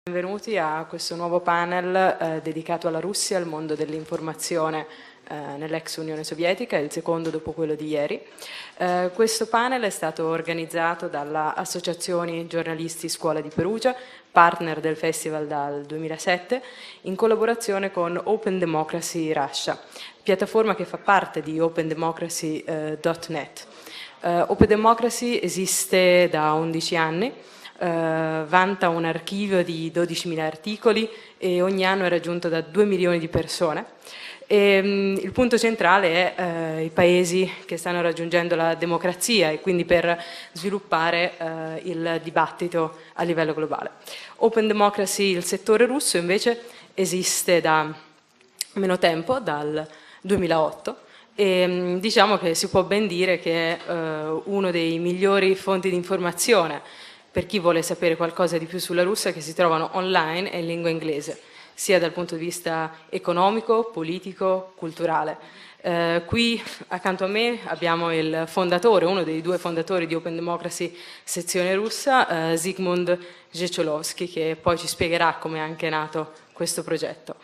Benvenuti a questo nuovo panel dedicato alla Russia e al mondo dell'informazione nell'ex Unione Sovietica, il secondo dopo quello di ieri. Questo panel è stato organizzato dalla Associazione Giornalisti Scuola di Perugia, partner del festival dal 2007, in collaborazione con Open Democracy Russia, piattaforma che fa parte di opendemocracy.net. Open Democracy esiste da 11 anni, vanta un archivio di 12.000 articoli e ogni anno è raggiunto da 2 milioni di persone. Il punto centrale è i paesi che stanno raggiungendo la democrazia e quindi per sviluppare il dibattito a livello globale. Open Democracy, il settore russo, invece esiste da meno tempo, dal 2008, e diciamo che si può ben dire che è uno dei migliori fonti di informazione per chi vuole sapere qualcosa di più sulla Russia, che si trovano online e in lingua inglese, sia dal punto di vista economico, politico, culturale. Qui accanto a me abbiamo il fondatore, uno dei 2 fondatori di Open Democracy sezione russa, Zygmunt Geciolovsky, che poi ci spiegherà come è anche nato questo progetto.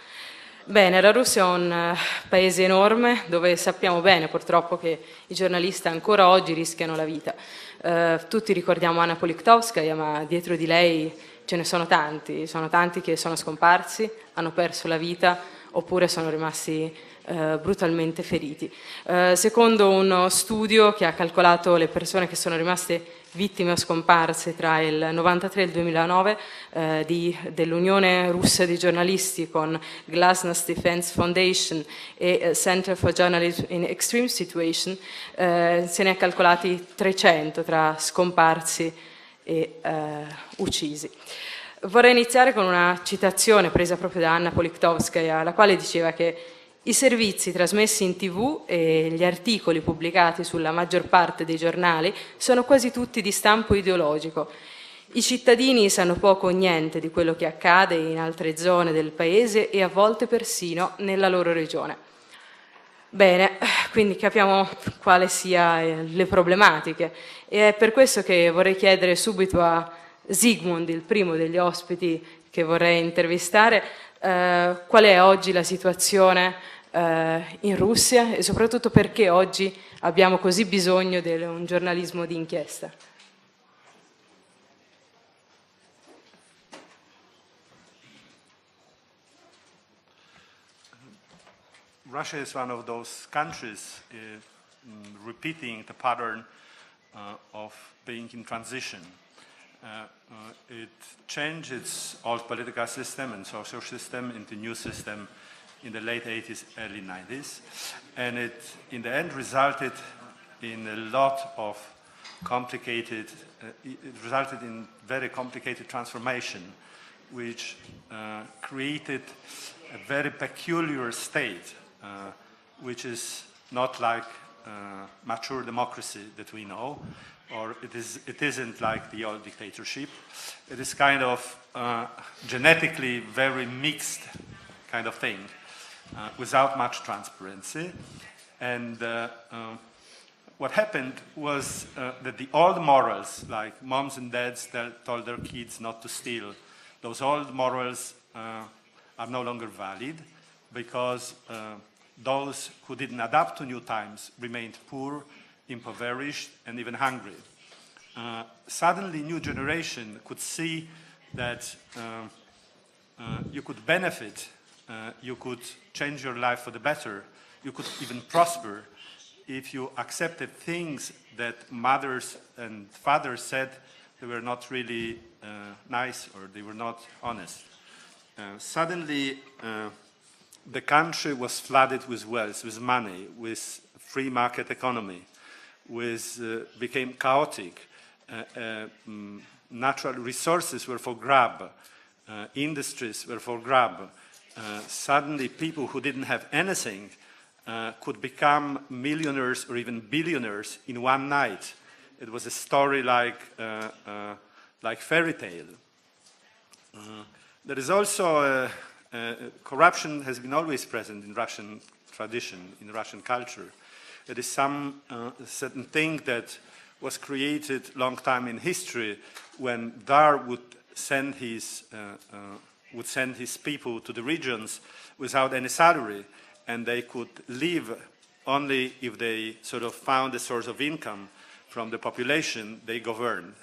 Bene, la Russia è un paese enorme dove sappiamo bene purtroppo che i giornalisti ancora oggi rischiano la vita. Tutti ricordiamo Anna Politkovskaya, ma dietro di lei ce ne sono tanti che sono scomparsi, hanno perso la vita oppure sono rimasti brutalmente feriti. Secondo uno studio che ha calcolato le persone che sono rimaste vittime o scomparse tra il 93 e il 2009 dell'Unione Russa di Giornalisti con Glasnost Defense Foundation e Center for Journalism in Extreme Situation, se ne è calcolati 300 tra scomparsi e uccisi. Vorrei iniziare con una citazione presa proprio da Anna Politkovskaya, la quale diceva che i servizi trasmessi in TV e gli articoli pubblicati sulla maggior parte dei giornali sono quasi tutti di stampo ideologico. I cittadini sanno poco o niente di quello che accade in altre zone del paese e a volte persino nella loro regione. Bene, quindi capiamo quali siano le problematiche e è per questo che vorrei chiedere subito a Zygmunt, il primo degli ospiti che vorrei intervistare, qual è oggi la situazione in Russia e soprattutto perché oggi abbiamo così bisogno di un giornalismo di inchiesta. Russia is one of those countries repeating the pattern of being in transition. It changed its old political system and social system into a new system in the late 80s, early 90s, and it, in the end, resulted in a lot of complicated, it resulted in very complicated transformation, which created a very peculiar state, which is not like mature democracy that we know, or it isn't like the old dictatorship. It is kind of genetically very mixed kind of thing, without much transparency. And what happened was that the old morals, like moms and dads told their kids not to steal, those old morals are no longer valid because those who didn't adapt to new times remained poor, impoverished, and even hungry. Suddenly, new generation could see that you could benefit, you could change your life for the better, you could even prosper if you accepted things that mothers and fathers said they were not really nice or they were not honest. Suddenly, the country was flooded with wealth, with money, with free market economy, became chaotic. Natural resources were for grab, industries were for grab. Suddenly, people who didn't have anything could become millionaires or even billionaires in one night. It was a story like fairy tale. There is also corruption has been always present in Russian tradition, in Russian culture. It is some certain thing that was created long time in history when Tsar would send his people to the regions without any salary, and they could live only if they sort of found a source of income from the population they governed.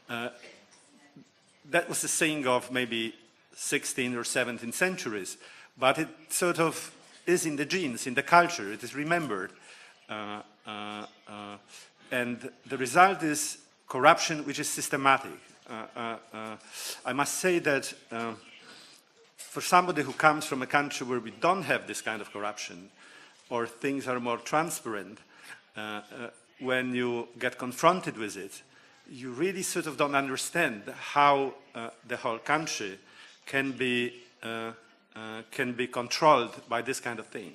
That was the thing of maybe 16th or 17th centuries, but it sort of is in the genes, in the culture, it is remembered. And the result is corruption which is systematic. I must say that for somebody who comes from a country where we don't have this kind of corruption, or things are more transparent, when you get confronted with it, you really sort of don't understand how the whole country can be controlled by this kind of thing.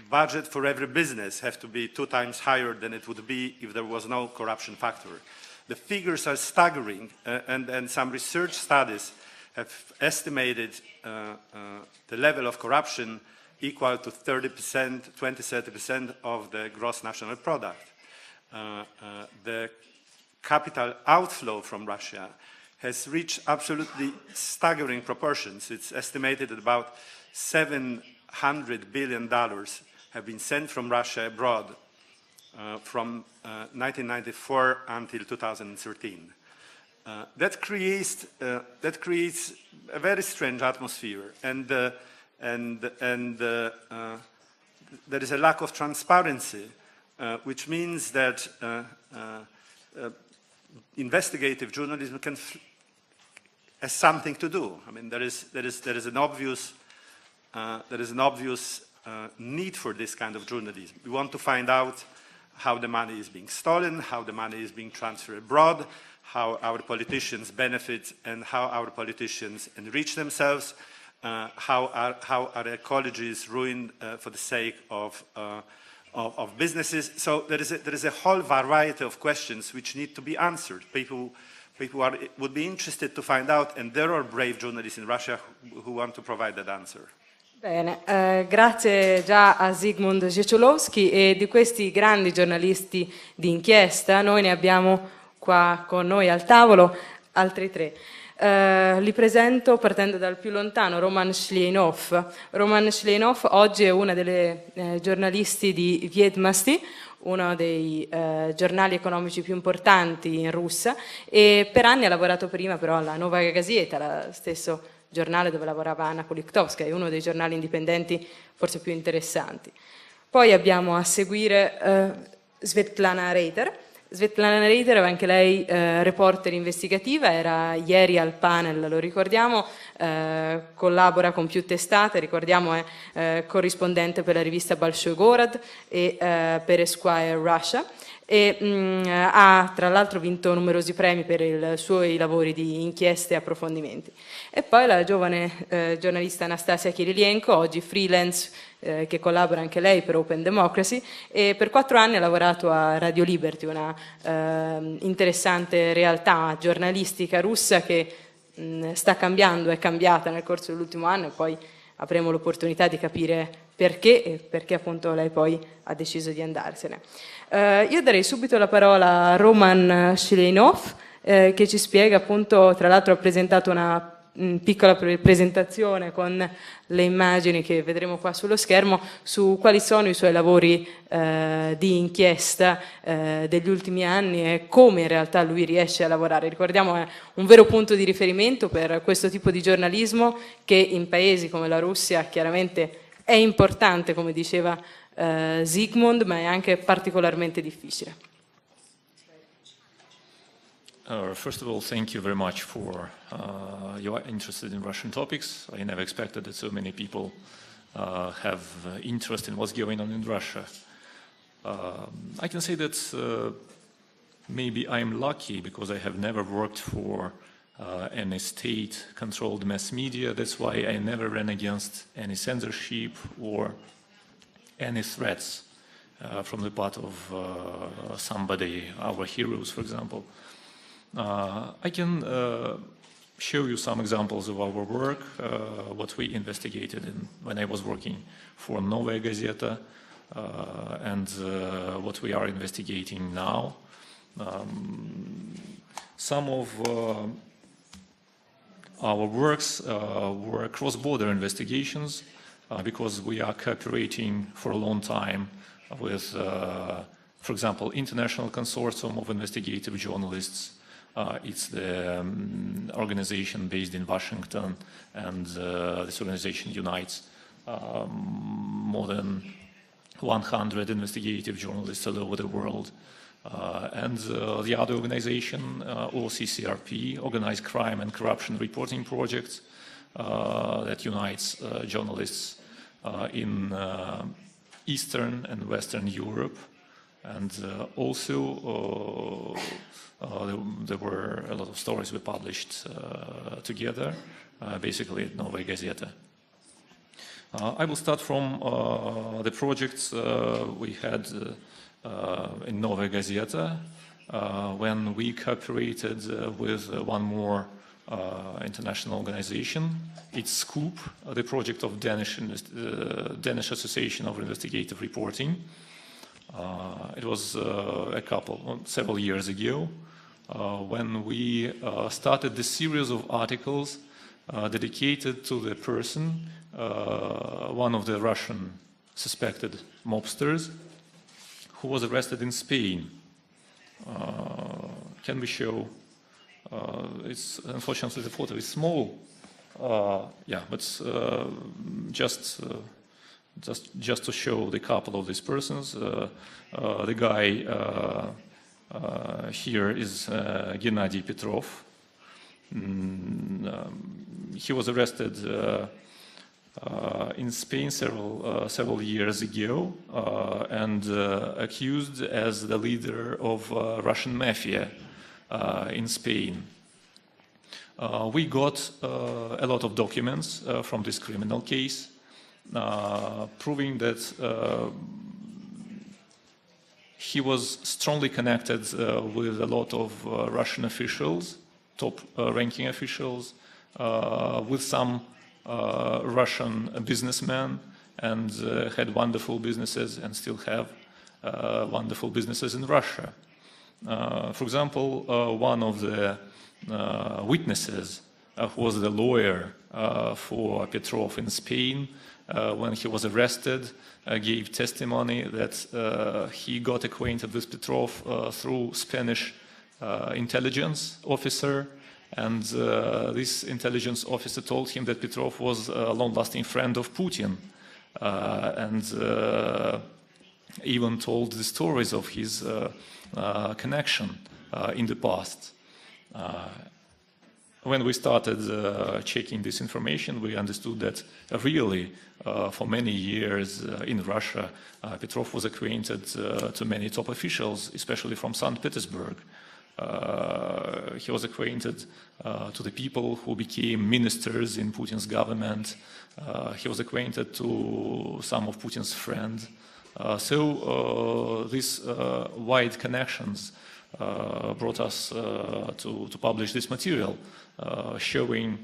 Budget for every business have to be 2 times higher than it would be if there was no corruption factor. The figures are staggering, and some research studies have estimated the level of corruption equal to 30%, 20-30% of the gross national product. The capital outflow from Russia has reached absolutely staggering proportions. It's estimated that about $700 billion have been sent from Russia abroad from 1994 until 2013. That creates a very strange atmosphere, and there is a lack of transparency, which means that investigative journalism has something to do. I mean, there is an obvious need for this kind of journalism. We want to find out how the money is being stolen, how the money is being transferred abroad, how our politicians benefit and how our politicians enrich themselves, how our ecology is ruined for the sake of businesses. So there is a whole variety of questions which need to be answered. People would be interested to find out, and there are brave journalists in Russia who want to provide that answer. Bene, grazie già a Zygmunt Ciesiolowski, e di questi grandi giornalisti di inchiesta noi ne abbiamo qua con noi al tavolo altri 3. Li presento partendo dal più lontano, Roman Shlienov. Roman Shlienov oggi è una delle giornalisti di Viedmasti, uno dei giornali economici più importanti in Russia, e per anni ha lavorato prima però alla Novaya Gazeta, lo stesso giornale dove lavorava Anna Politkovskaya, uno dei giornali indipendenti forse più interessanti. Poi abbiamo a seguire Svetlana Reiter. Svetlana Reiter, anche lei reporter investigativa, era ieri al panel, lo ricordiamo, collabora con più testate, ricordiamo è corrispondente per la rivista Bolshoi Gorod e per Esquire Russia, e ha tra l'altro vinto numerosi premi per i suoi lavori di inchieste e approfondimenti. E poi la giovane giornalista Anastasia Kirilienko, oggi freelance, che collabora anche lei per Open Democracy, e per 4 anni ha lavorato a Radio Liberty, una interessante realtà giornalistica russa che sta cambiando, è cambiata nel corso dell'ultimo anno, e poi avremo l'opportunità di capire perché e perché appunto lei poi ha deciso di andarsene. Io darei subito la parola a Roman Shlienov, che ci spiega appunto, tra l'altro ha presentato una piccola presentazione con le immagini che vedremo qua sullo schermo su quali sono i suoi lavori di inchiesta degli ultimi anni e come in realtà lui riesce a lavorare. Ricordiamo è un vero punto di riferimento per questo tipo di giornalismo che in paesi come la Russia chiaramente è importante, come diceva Zygmunt, ma è anche particolarmente difficile. First of all, thank you very much for you are interested in Russian topics. I never expected that so many people have interest in what's going on in Russia. I can say that maybe I'm lucky because I have never worked for any state-controlled mass media. That's why I never ran against any censorship or any threats from the part of somebody, our heroes, for example. I can show you some examples of our work, what we investigated when I was working for Novaya Gazeta, and what we are investigating now. Some of our works were cross-border investigations because we are cooperating for a long time with, for example, International Consortium of Investigative Journalists. It's the organization based in Washington, and this organization unites more than 100 investigative journalists all over the world. And the other organization, OCCRP, Organized Crime and Corruption Reporting Project, that unites journalists in Eastern and Western Europe. And also there were a lot of stories we published together, basically at Novaya Gazeta. I will start from the projects we had in Novaya Gazeta when we cooperated with one more international organization. It's SCOOP, the project of Danish Association of Investigative Reporting. It was several years ago when we started the series of articles dedicated to the person, one of the Russian suspected mobsters, who was arrested in Spain. Can we show? It's unfortunately the photo is small. Yeah, but just to show the couple of these persons. The guy here is Gennady Petrov. He was arrested in Spain several years ago and accused as the leader of Russian Mafia in Spain. We got a lot of documents from this criminal case proving that he was strongly connected with a lot of Russian officials, top ranking officials, with some Russian businessmen, and had wonderful businesses and still have wonderful businesses in Russia. For example, one of the witnesses who was the lawyer for Petrov in Spain when he was arrested gave testimony that he got acquainted with Petrov through Spanish intelligence officer. And this intelligence officer told him that Petrov was a long-lasting friend of Putin, and even told the stories of his connection in the past. When we started checking this information, we understood that really, for many years in Russia, Petrov was acquainted to many top officials, especially from St. Petersburg. He was acquainted to the people who became ministers in Putin's government. He was acquainted to some of Putin's friends. So these wide connections brought us to publish this material, showing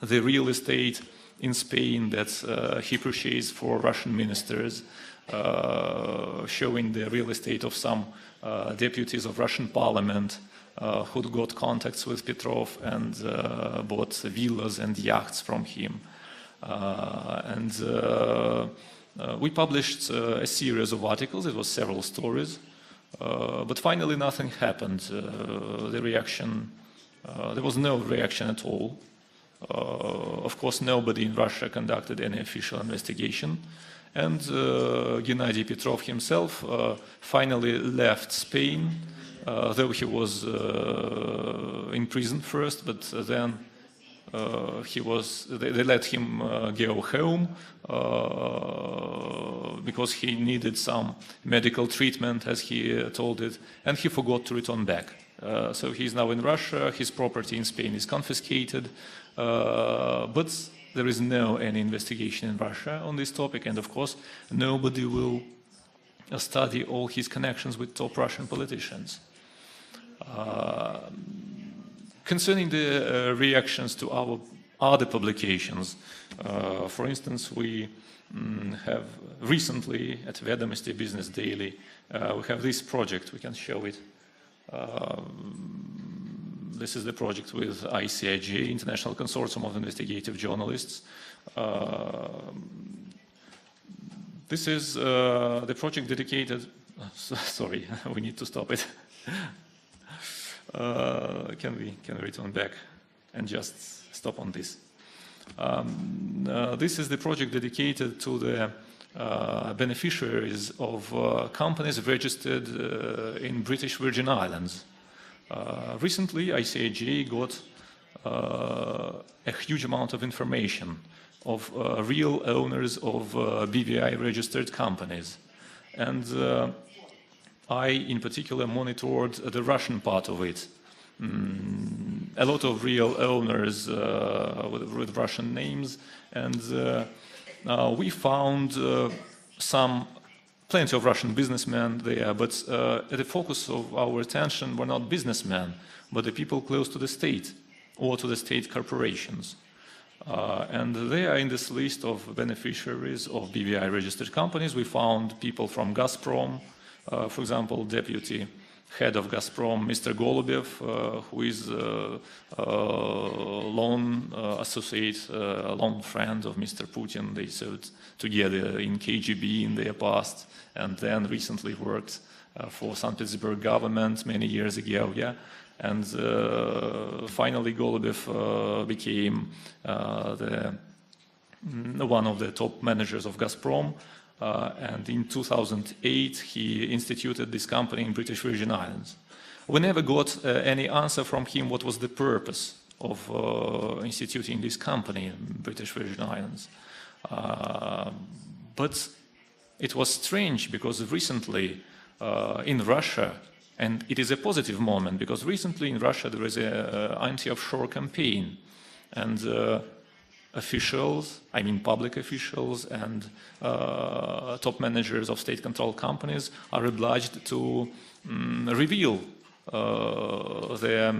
the real estate in Spain that he purchased for Russian ministers, showing the real estate of some deputies of Russian parliament who got contacts with Petrov and bought villas and yachts from him. We published a series of articles. It was several stories, but finally nothing happened. There was no reaction at all. Of course, nobody in Russia conducted any official investigation. And Gennady Petrov himself finally left Spain, though he was in prison first, but then they let him go home because he needed some medical treatment, as he told it, and he forgot to return back. So he's now in Russia. His property in Spain is confiscated, but there is any investigation in Russia on this topic, and of course nobody will study all his connections with top Russian politicians. Concerning the reactions to our other publications, for instance, we have recently at Vedomosti Business Daily, we have this project, we can show it. This is the project with ICIJ, International Consortium of Investigative Journalists. This is the project dedicated. Sorry, we need to stop it. Can we return back and just stop on this? This is the project dedicated to the beneficiaries of companies registered in British Virgin Islands. Recently, ICIJ got a huge amount of information of real owners of BVI-registered companies. And I, in particular, monitored the Russian part of it. A lot of real owners with Russian names, and we found plenty of Russian businessmen there, but the focus of our attention were not businessmen, but the people close to the state or to the state corporations. And there, in this list of beneficiaries of BVI-registered companies, we found people from Gazprom, for example, deputy head of Gazprom, Mr. Golubev, who is a long associate, a long friend of Mr. Putin. They served together in KGB in their past, and then recently worked for St. Petersburg government many years ago. Yeah, and finally Golubev became one of the top managers of Gazprom. And in 2008, he instituted this company in British Virgin Islands. We never got any answer from him what was the purpose of instituting this company in British Virgin Islands. But it was strange because recently in Russia, and it is a positive moment because recently in Russia there is an anti-offshore campaign, and officials, I mean public officials and top managers of state-controlled companies are obliged to reveal their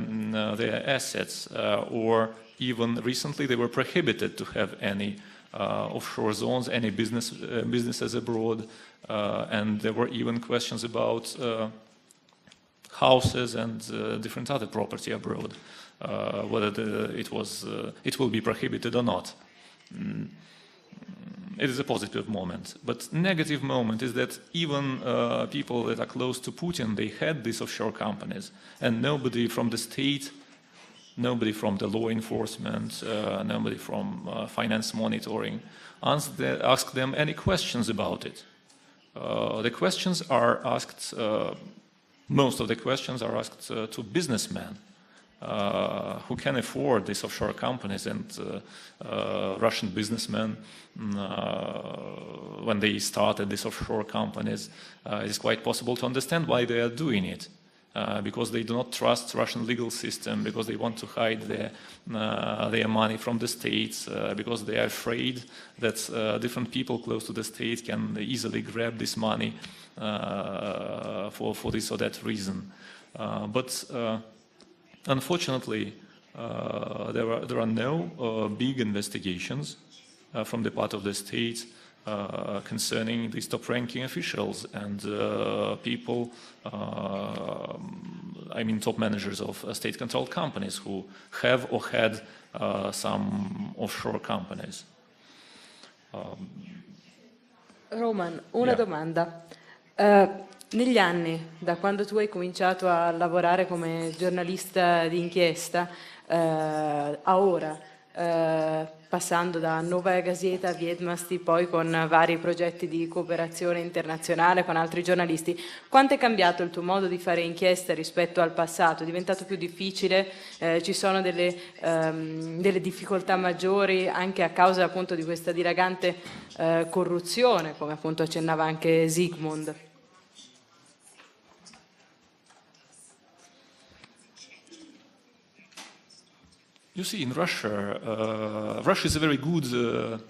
assets, or even recently they were prohibited to have any offshore zones, any businesses abroad, and there were even questions about houses and different other property abroad. Whether it will be prohibited or not. It is a positive moment. But negative moment is that even people that are close to Putin, they had these offshore companies, and nobody from the state, nobody from the law enforcement, nobody from finance monitoring asked them any questions about it. The questions are asked, most of the questions are asked to businessmen who can afford these offshore companies, and Russian businessmen, when they started these offshore companies, it is quite possible to understand why they are doing it. Because they do not trust Russian legal system, because they want to hide their money from the states, because they are afraid that different people close to the state can easily grab this money for this or that reason. But unfortunately, there are no big investigations from the part of the state concerning these top-ranking officials and people, I mean top managers of state-controlled companies who have or had some offshore companies. Roman, una domanda. Negli anni, da quando tu hai cominciato a lavorare come giornalista di inchiesta a ora, passando da Novaya Gazeta a Viedmasti, poi con vari progetti di cooperazione internazionale con altri giornalisti, quanto è cambiato il tuo modo di fare inchiesta rispetto al passato? È diventato più difficile? Ci sono delle difficoltà maggiori anche a causa appunto di questa dilagante corruzione, come appunto accennava anche Zygmunt? You see, in Russia, Russia is a very good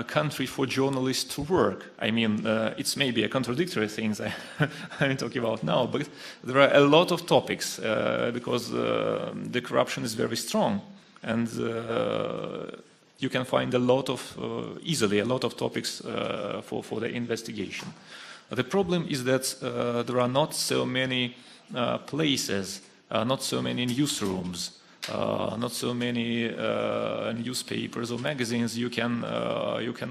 country for journalists to work. I mean, it's maybe a contradictory things I'm talking about now, but there are a lot of topics because the corruption is very strong, and you can find easily a lot of topics for the investigation. The problem is that there are not so many places not so many newsrooms, not so many newspapers or magazines you can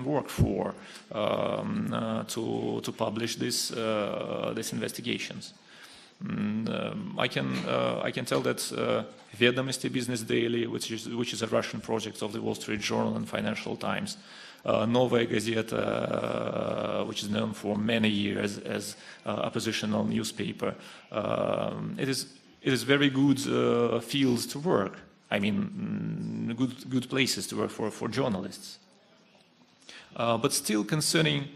work for to publish these investigations. I can tell that Vedomosti Business Daily, which is a Russian project of the Wall Street Journal and Financial Times, Novaya Gazeta, which is known for many years as oppositional newspaper, it is very good fields to work. I mean, good places to work for journalists. But still, concerning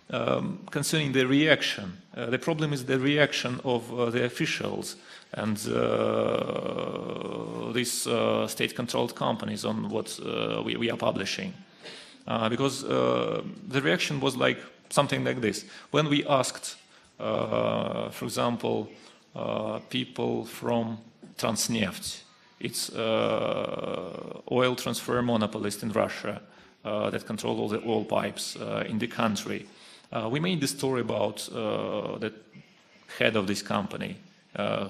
the reaction, the problem is the reaction of the officials and these state-controlled companies on what we are publishing. Because the reaction was like something like this. When we asked, for example, people from Transneft, it's oil transfer monopolist in Russia that control all the oil pipes in the country. We made the story about the head of this company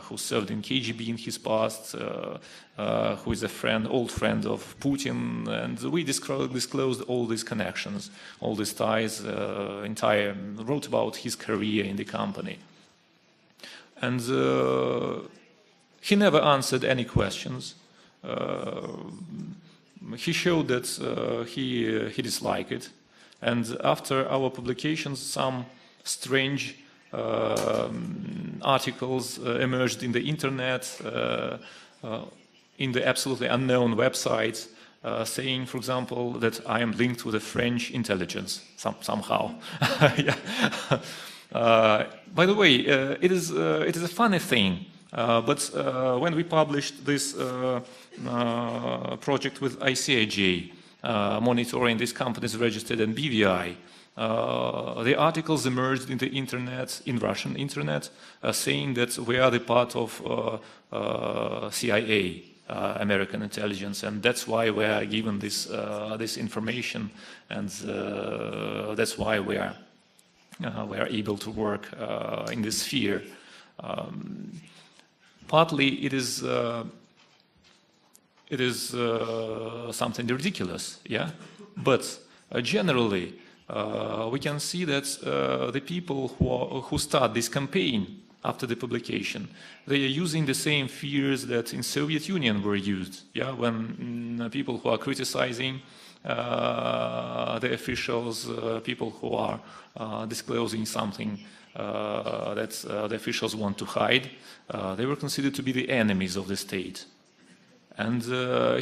who served in KGB in his past, who is a old friend of Putin, and we disclosed all these connections, all these ties, wrote about his career in the company. And he never answered any questions. He showed that he disliked it. And after our publications, some strange articles emerged in the internet, in the absolutely unknown websites, saying, for example, that I am linked with the French intelligence somehow. Yeah. By the way, it is a funny thing, but when we published this project with ICIJ, monitoring these companies registered in BVI, the articles emerged in the internet, in Russian internet, saying that we are the part of CIA, American intelligence, and that's why we are given this information, and that's why we are able to work in this sphere. Partly it is something ridiculous, yeah, but generally we can see that the people who start this campaign after the publication, they are using the same fears that in Soviet Union were used, yeah, when people who are criticizing the officials, people who are disclosing something that the officials want to hide, they were considered to be the enemies of the state. And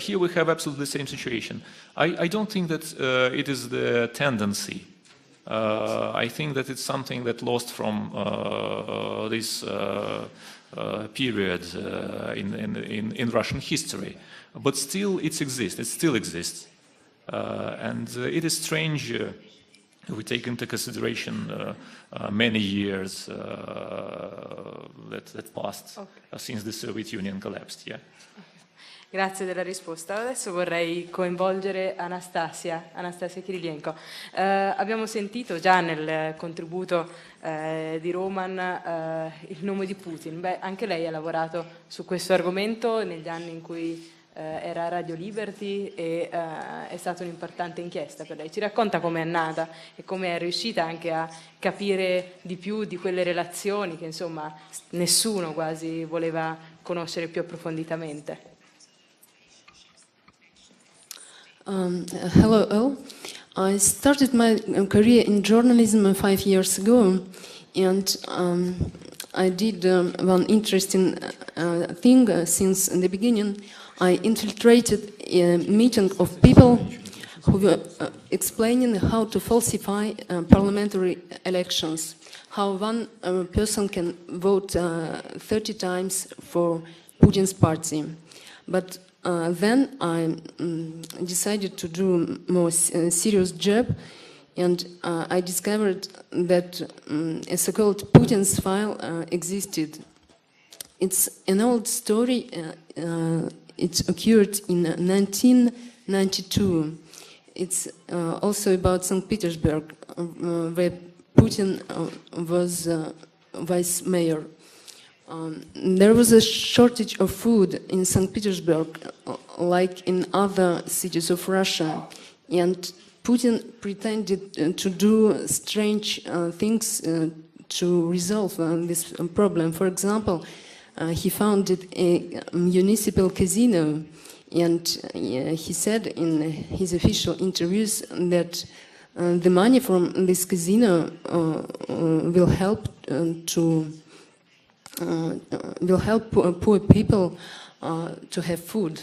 here we have absolutely the same situation. I don't think that it is the tendency. I think that it's something that lost from this period in Russian history. But still it exists, it still exists. And it is strange if we take into consideration many years that passed since the Soviet Union collapsed. Yeah. Grazie della risposta. Adesso vorrei coinvolgere Anastasia Kirilenko. Abbiamo sentito già nel contributo di Roman il nome di Putin. Beh, anche lei ha lavorato su questo argomento negli anni in cui era a Radio Liberty e è stata un'importante inchiesta per lei. Ci racconta come è nata e come è riuscita anche a capire di più di quelle relazioni che insomma nessuno quasi voleva conoscere più approfonditamente. Hello all. I started my career in journalism 5 years ago, and I did one interesting thing since the beginning. I infiltrated a meeting of people who were explaining how to falsify parliamentary elections, how one person can vote 30 times for Putin's party. But then I decided to do a more serious job, and I discovered that a so-called Putin's file existed. It's an old story. It occurred in 1992. It's also about St. Petersburg, where Putin was vice mayor. there was a shortage of food in St. Petersburg, like in other cities of Russia, and Putin pretended to do strange things to resolve this problem. For example, he founded a municipal casino, and he said in his official interviews that the money from this casino will help poor people to have food.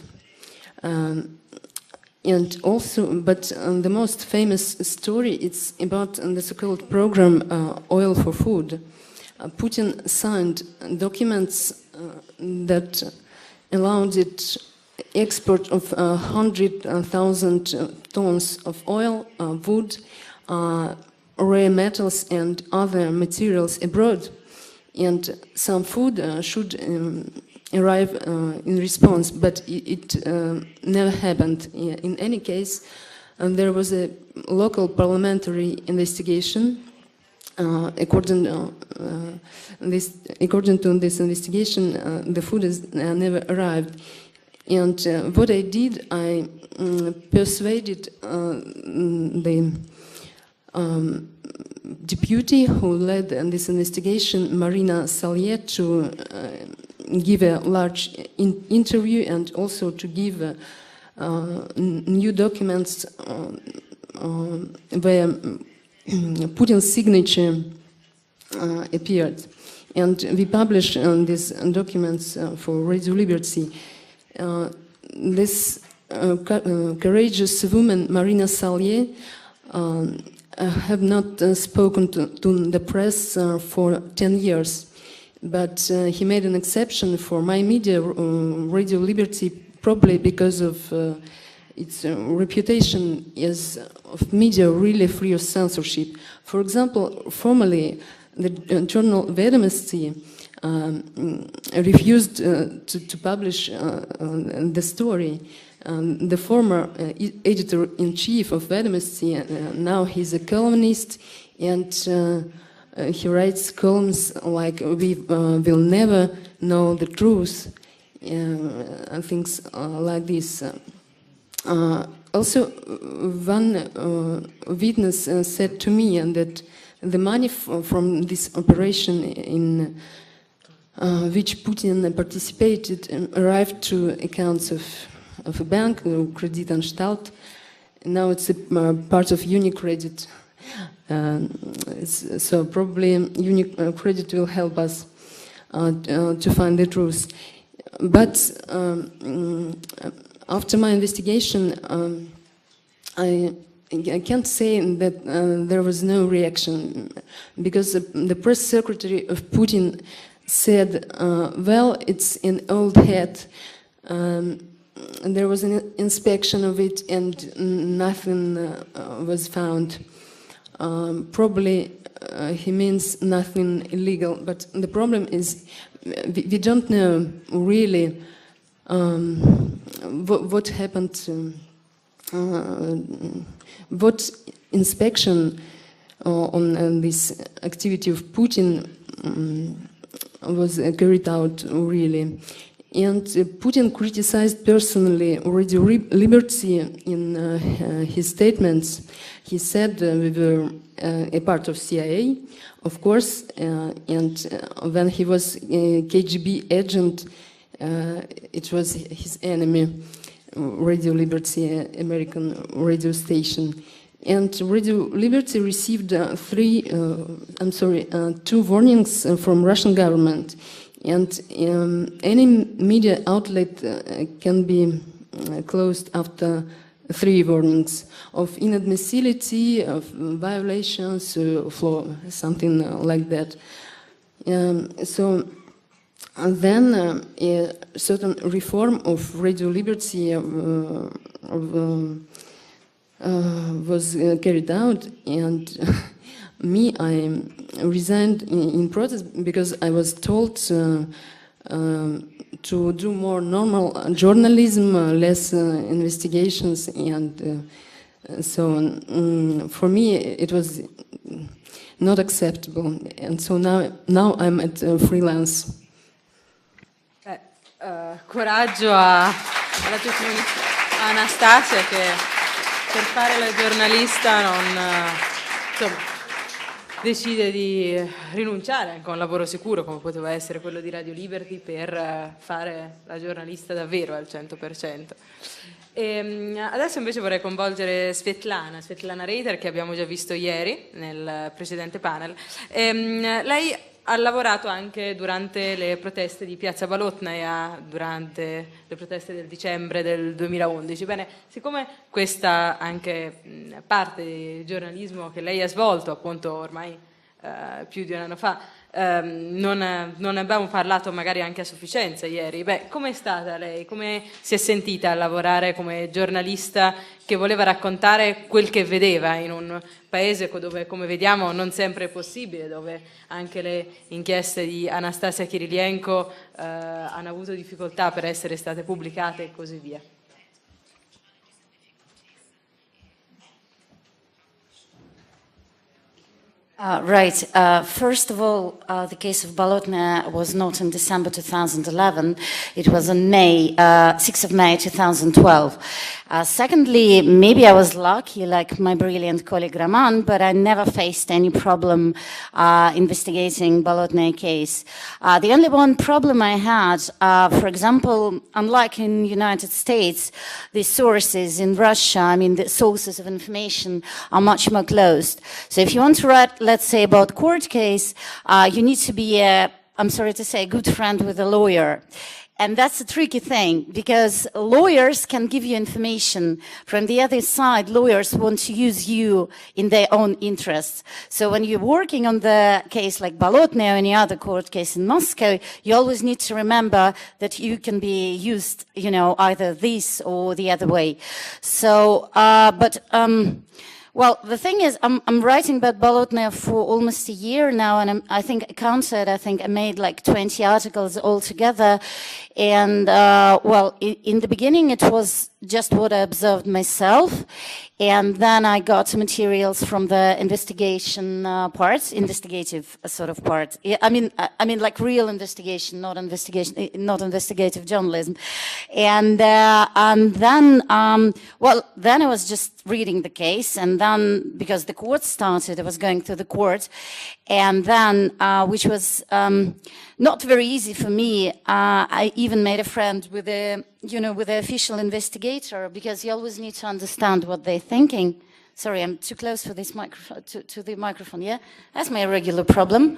And also, but the most famous story is about the so-called program Oil for Food. Putin signed documents that allowed it export of 100,000 tons of oil, wood, rare metals and other materials abroad. And some food should arrive in response, but it never happened. In any case, there was a local parliamentary investigation. According to this investigation, the food has never arrived. And what I did, I persuaded the deputy who led this investigation, Marina Salye, to give a large interview and also to give new documents where Putin's signature appeared. And we published these documents for Radio Liberty. This courageous woman, Marina Salye, have not spoken to the press for 10 years. But he made an exception for my media, Radio Liberty, probably because of its reputation as of media really free of censorship. For example, formerly, the journal Vedomosti refused to publish the story. The former editor-in-chief of Vedomosti, now he's a columnist, and he writes columns like "We will never know the truth," and things like this. Also, one witness said to me that the money from this operation in which Putin participated arrived to accounts of a bank, Kreditanstalt. Now it's a part of Unicredit. So probably Unicredit will help us to find the truth. But after my investigation, I can't say that there was no reaction, because the press secretary of Putin said, well, it's an old hat. There was an inspection of it and nothing was found. Probably he means nothing illegal, but the problem is we don't know really what happened, what inspection on this activity of Putin was carried out really. And Putin criticized personally Radio Liberty in his statements. He said we were a part of CIA, of course, and when he was a KGB agent, it was his enemy, Radio Liberty, American radio station. And Radio Liberty received 2 warnings from Russian government. And any media outlet can be closed after 3 warnings of inadmissibility, of violations of law, something like that. So then a certain reform of Radio Liberty was carried out, and me, I resigned in protest because I was told to do more normal journalism, less investigations, and so on. For me, it was not acceptable, and so now I'm at freelance. coraggio alla Anastasia che per fare la giornalista decide di rinunciare anche a un lavoro sicuro come poteva essere quello di Radio Liberty per fare la giornalista davvero al 100%. Adesso invece vorrei coinvolgere Svetlana Reiter, che abbiamo già visto ieri nel precedente panel. Lei ha lavorato anche durante le proteste di Piazza Bolotnaia, durante le proteste del dicembre del 2011. Bene, siccome questa anche parte di giornalismo che lei ha svolto appunto ormai più di un anno fa, non abbiamo parlato magari anche a sufficienza ieri. Com'è stata lei? Come si è sentita a lavorare come giornalista che voleva raccontare quel che vedeva in un paese dove, come vediamo, non sempre è possibile, dove anche le inchieste di Anastasia Kirilienko hanno avuto difficoltà per essere state pubblicate e così via? Right. First of all, the case of Bolotnaya was not in December 2011. It was on 6th of May 2012. Secondly, maybe I was lucky, like my brilliant colleague Raman, but I never faced any problem investigating Bolotnaya case. The only one problem I had, for example, unlike in the United States, the sources in Russia, I mean, the sources of information are much more closed. So if you want to write, let's say, about court case, you need to be, I'm sorry to say, a good friend with a lawyer. And that's a tricky thing, because lawyers can give you information. From the other side, lawyers want to use you in their own interests. So when you're working on the case like Bolotnaya or any other court case in Moscow, you always need to remember that you can be used, either this or the other way. So, well, the thing is, I'm writing about Bolotnaya for almost a year now, and I think I made like 20 articles altogether. And, well, in the beginning, it was just what I observed myself. And then I got materials from the investigation parts, investigative sort of part. I mean, like real investigation, not investigative journalism. And then, well, then I was just reading the case, and then because the court started, I was going through the court, and then, which was not very easy for me. I even made a friend with the official investigator, because you always need to understand what they're thinking. Sorry, I'm too close for this microphone, to the microphone, yeah? That's my regular problem.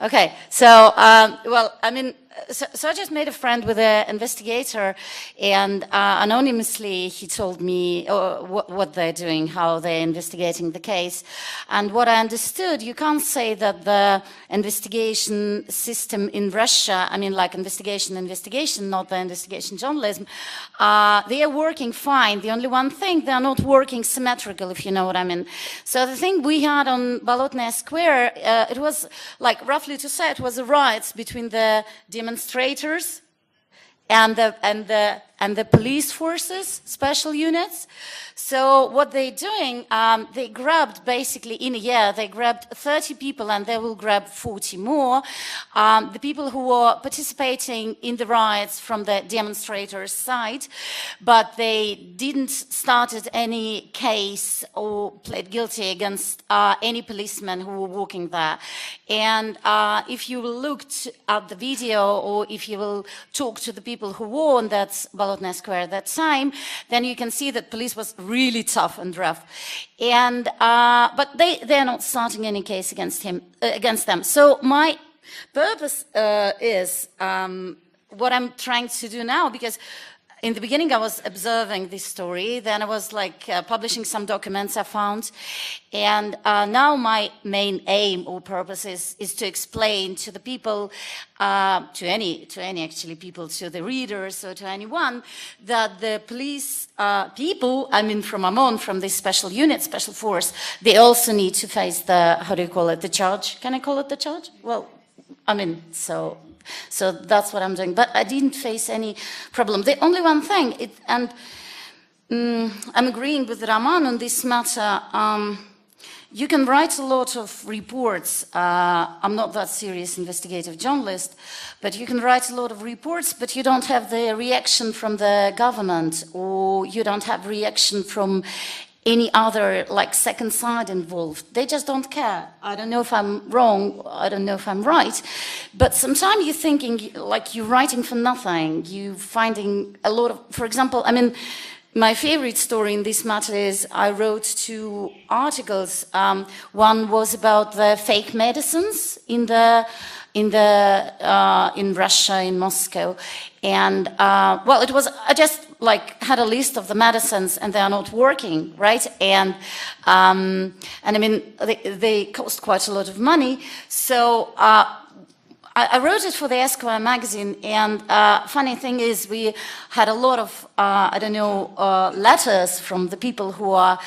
Okay, so, well, I mean, so I just made a friend with an investigator, and anonymously he told me what they're doing, how they're investigating the case. And what I understood, you can't say that the investigation system in Russia, I mean, like investigation, not the investigation journalism, they are working fine. The only one thing, they're not working symmetrical, if you know what I mean. So the thing we had on Bolotnaya Square, it was like, roughly to say, it was a riot between the demonstrators and the police forces, special units. So what they're doing, they grabbed basically in a year, they grabbed 30 people and they will grab 40 more. The people who were participating in the riots from the demonstrators' side, but they didn't started any case or pled guilty against any policemen who were walking there. And if you looked at the video, or if you will talk to the people who were on that Bolotnaya Square at that time, then you can see that police was really tough and rough. And but they're not starting any case against them. So my purpose is what I'm trying to do now, because in the beginning I was observing this story, then I was like publishing some documents I found, and now my main aim or purpose is to explain to the people, to any actually people, to the readers or to anyone, that the police people, I mean from Amon, from this special unit, special force, they also need to face the, how do you call it, the charge? Can I call it the charge? Well, I mean, so that's what I'm doing. But I didn't face any problem. The only one thing, I'm agreeing with Raman on this matter, you can write a lot of reports. I'm not that serious investigative journalist, but you can write a lot of reports, but you don't have the reaction from the government, or you don't have reaction from any other like second side involved. They just don't care. I don't know if I'm wrong, I don't know if I'm right, but sometimes you're thinking like you're writing for nothing. You're finding a lot of, for example, I mean, my favorite story in this matter is I wrote 2 articles. One was about the fake medicines in Russia, in Moscow, and well, it was, I just like had a list of the medicines and they are not working, right? And I mean, they cost quite a lot of money. So I wrote it for the Esquire magazine, and funny thing is we had a lot of, I don't know, letters from the people who are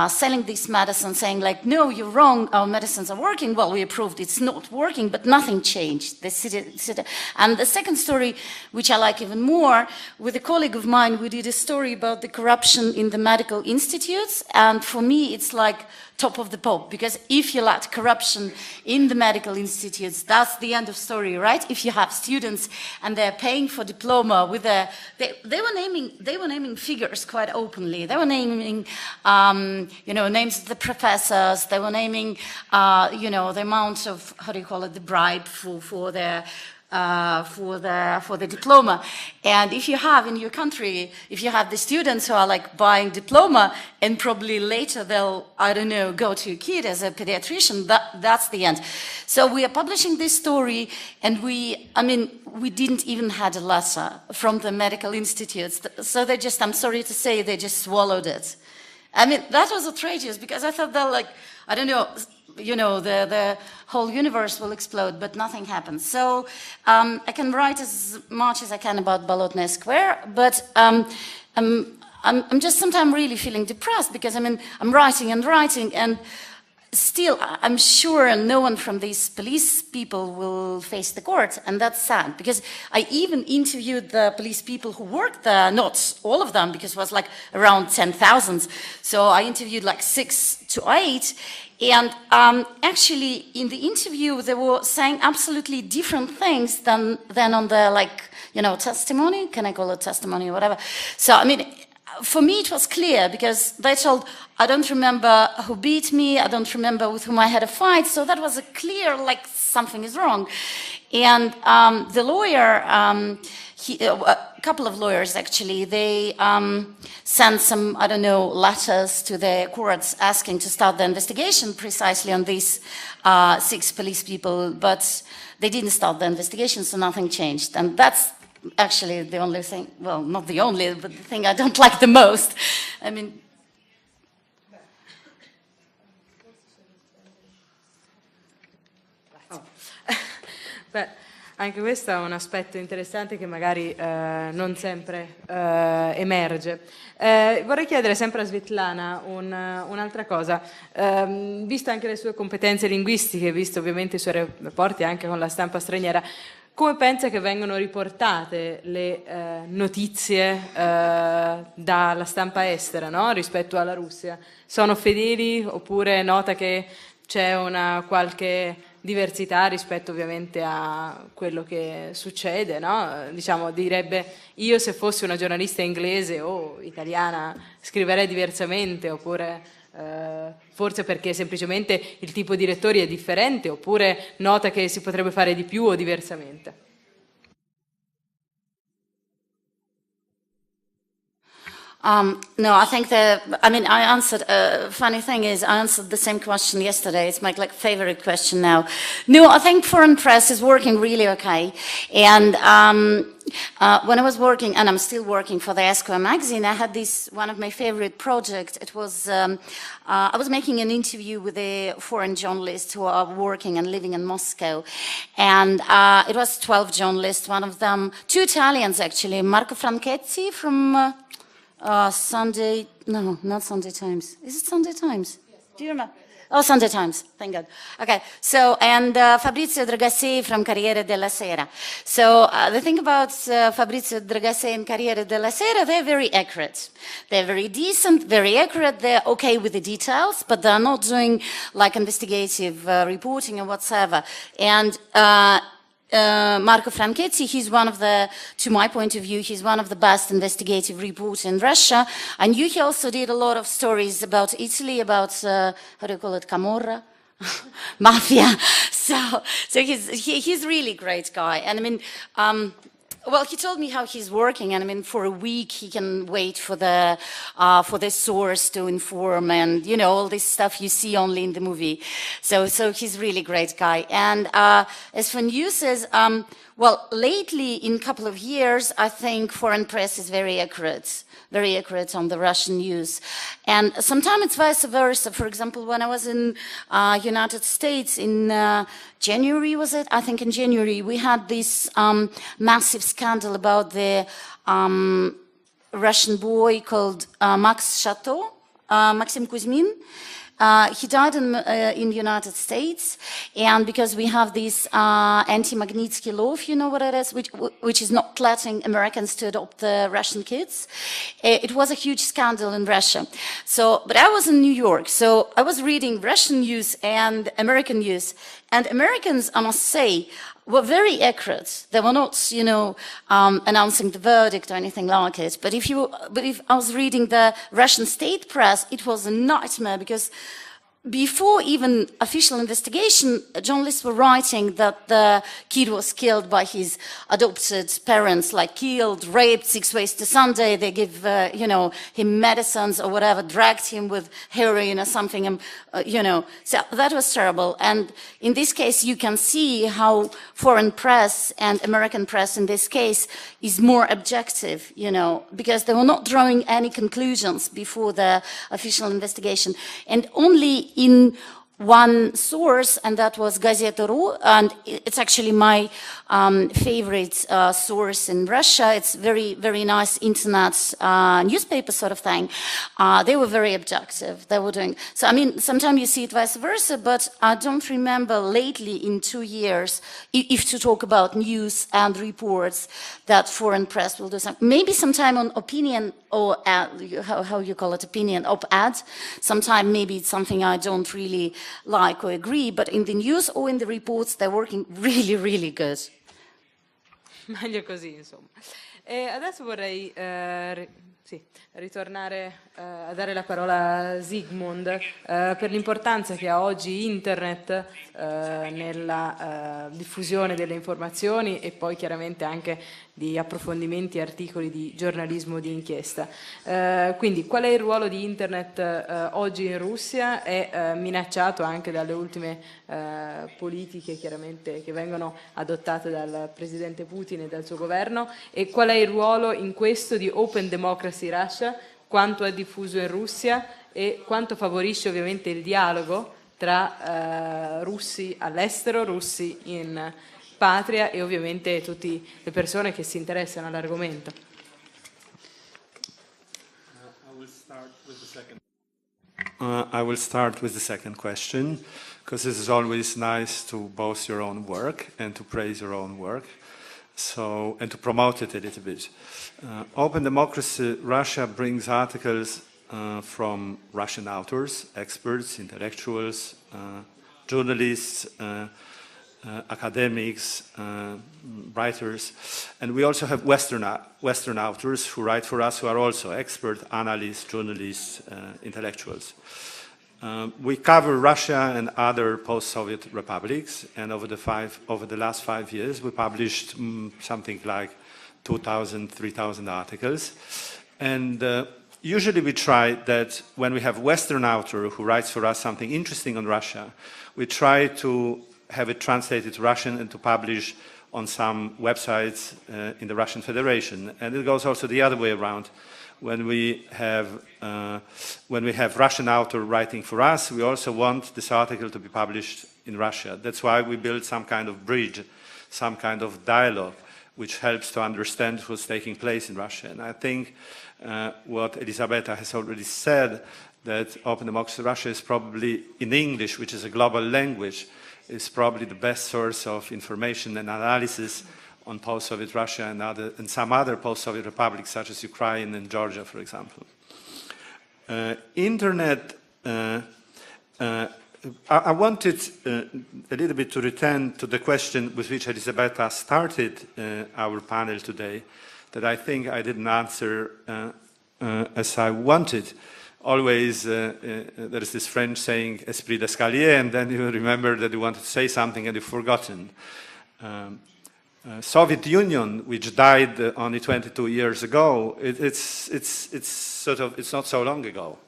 selling these medicines saying like, no, you're wrong, our medicines are working. Well, we approved it's not working, but nothing changed. And the second story, which I like even more, with a colleague of mine, we did a story about the corruption in the medical institutes, and for me it's like top of the pop, because if you let corruption in the medical institutes, that's the end of story, right? If you have students and they're paying for diploma with a, they were naming figures quite openly. They were naming, you know, names of the professors. They were naming, you know, the amount of, how do you call it, the bribe for the diploma. And if you have in your country, if you have the students who are like buying diploma and probably later they'll, I don't know, go to a kid as a pediatrician, that's the end. So we are publishing this story, and I mean, we didn't even had a letter from the medical institutes. So they just, I'm sorry to say, they just swallowed it. I mean, that was outrageous, because I thought they're like, I don't know, you know, the whole universe will explode, but nothing happens. So I can write as much as I can about Bolotnaya Square, but I'm just sometimes really feeling depressed, because I mean, I'm writing and writing, and still I'm sure no one from these police people will face the court, and that's sad, because I even interviewed the police people who worked there, not all of them, because it was like around 10,000. So I interviewed like 6 to 8. And actually, in the interview, they were saying absolutely different things than on the, like, you know, testimony. Can I call it testimony or whatever? So, I mean, for me, it was clear, because they told, I don't remember who beat me, I don't remember with whom I had a fight. So that was a clear, like, something is wrong. And the lawyer, a couple of lawyers actually, they sent some, I don't know, letters to the courts asking to start the investigation precisely on these 6 police people, but they didn't start the investigation, so nothing changed. And that's actually the only thing, well, not the only, but the thing I don't like the most. I mean, beh, anche questo è un aspetto interessante che magari non sempre emerge. Vorrei chiedere sempre a Svetlana un'altra cosa. Viste anche le sue competenze linguistiche, visto ovviamente i suoi rapporti anche con la stampa straniera, come pensa che vengono riportate le notizie dalla stampa estera, no? Rispetto alla Russia? Sono fedeli, oppure nota che c'è una qualche diversità rispetto ovviamente a quello che succede, no? Diciamo, direbbe, io se fossi una giornalista inglese o italiana scriverei diversamente, oppure forse perché semplicemente il tipo di lettori è differente, oppure nota che si potrebbe fare di più o diversamente. No, I think I answered, funny thing is, I answered the same question yesterday. It's my like favorite question now. No, I think foreign press is working really okay. And when I was working, and I'm still working for the Esquire magazine, I had one of my favorite projects. It was, I was making an interview with a foreign journalists who are working and living in Moscow. And it was 12 journalists, one of them, 2 Italians actually, Marco Franchetti from Sunday, no, not Sunday Times. Is it Sunday Times? Yes. Do you remember? Oh, Sunday Times, thank God. Okay, so, and Fabrizio Dragassi from Corriere della Sera. So the thing about Fabrizio Dragassi and Corriere della Sera, they're very accurate. They're very decent, very accurate, they're okay with the details, but they're not doing like investigative reporting or whatsoever. And Marco Franchetti, he's one of the, to my point of view, he's one of the best investigative reporters in Russia. And he also did a lot of stories about Italy, about, how do you call it, Camorra? Mafia. So he's really great guy. And I mean, well, he told me how he's working, and I mean, for a week he can wait for the source to inform, and you know, all this stuff you see only in the movie. So he's really great guy. And as for news, well, lately in a couple of years, I think foreign press is very accurate on the Russian news. And sometimes it's vice versa. For example, when I was in United States in January, was it? I think in January, we had this massive scandal about the Russian boy called Maxim Kuzmin. He died in the United States, and because we have this anti-Magnitsky law, if you know what it is, which is not letting Americans to adopt the Russian kids, it was a huge scandal in Russia. So, but I was in New York, so I was reading Russian news and American news, and Americans, I must say, were very accurate. They were not, you know, announcing the verdict or anything like it. But if I was reading the Russian state press, it was a nightmare, because before even official investigation, journalists were writing that the kid was killed by his adopted parents, like killed, raped 6 ways to Sunday. They give, you know, him medicines or whatever, dragged him with heroin or something, and, you know. So that was terrible. And in this case, you can see how foreign press and American press in this case is more objective, you know, because they were not drawing any conclusions before the official investigation. And only in one source, and that was Gazeta.ru, and it's actually my favorite source in Russia. It's very, very nice internet newspaper sort of thing. They were very objective. They were doing, so I mean, sometimes you see it vice versa, but I don't remember lately in 2 years, if to talk about news and reports, that foreign press will do something. Maybe sometime on opinion, or how you call it, opinion, op-ed. Sometime maybe it's something I don't really like or agree, but in the news or in the reports they're working really, really good. Meglio così, insomma. E adesso vorrei ritornare a dare la parola a Zygmunt per l'importanza che ha oggi Internet nella diffusione delle informazioni e poi chiaramente anche di approfondimenti e articoli di giornalismo di inchiesta. Quindi qual è il ruolo di Internet oggi in Russia? È minacciato anche dalle ultime politiche chiaramente che vengono adottate dal presidente Putin e dal suo governo, e qual è il ruolo in questo di Open Democracy Russia, quanto è diffuso in Russia e quanto favorisce ovviamente il dialogo tra russi all'estero, russi in patria e ovviamente tutte le persone che si interessano all'argomento. I will start with the second question, because this is always nice to boast your own work and to praise your own work, so, and to promote it a little bit. Open Democracy Russia brings articles from Russian authors, experts, intellectuals, journalists, academics, writers, and we also have Western authors who write for us, who are also expert analysts, journalists, intellectuals. We cover Russia and other post-Soviet republics, and over the last 5 years we published something like 2,000, 3,000 articles. And usually we try that when we have Western author who writes for us something interesting on Russia, we try to have it translated to Russian and to publish on some websites in the Russian Federation. And it goes also the other way around. When we have Russian author writing for us, we also want this article to be published in Russia. That's why we build some kind of bridge, some kind of dialogue, which helps to understand what's taking place in Russia. And I think what Elisabetta has already said, that open democracy Russia is probably in English, which is a global language, is probably the best source of information and analysis on post-Soviet Russia and some other post-Soviet republics, such as Ukraine and Georgia, for example. Internet, I wanted a little bit to return to the question with which Elisabetta started our panel today, that I think I didn't answer as I wanted. Always, there is this French saying, esprit d'escalier, and then you remember that you wanted to say something and you've forgotten. Soviet Union, which died only 22 years ago, it's not so long ago.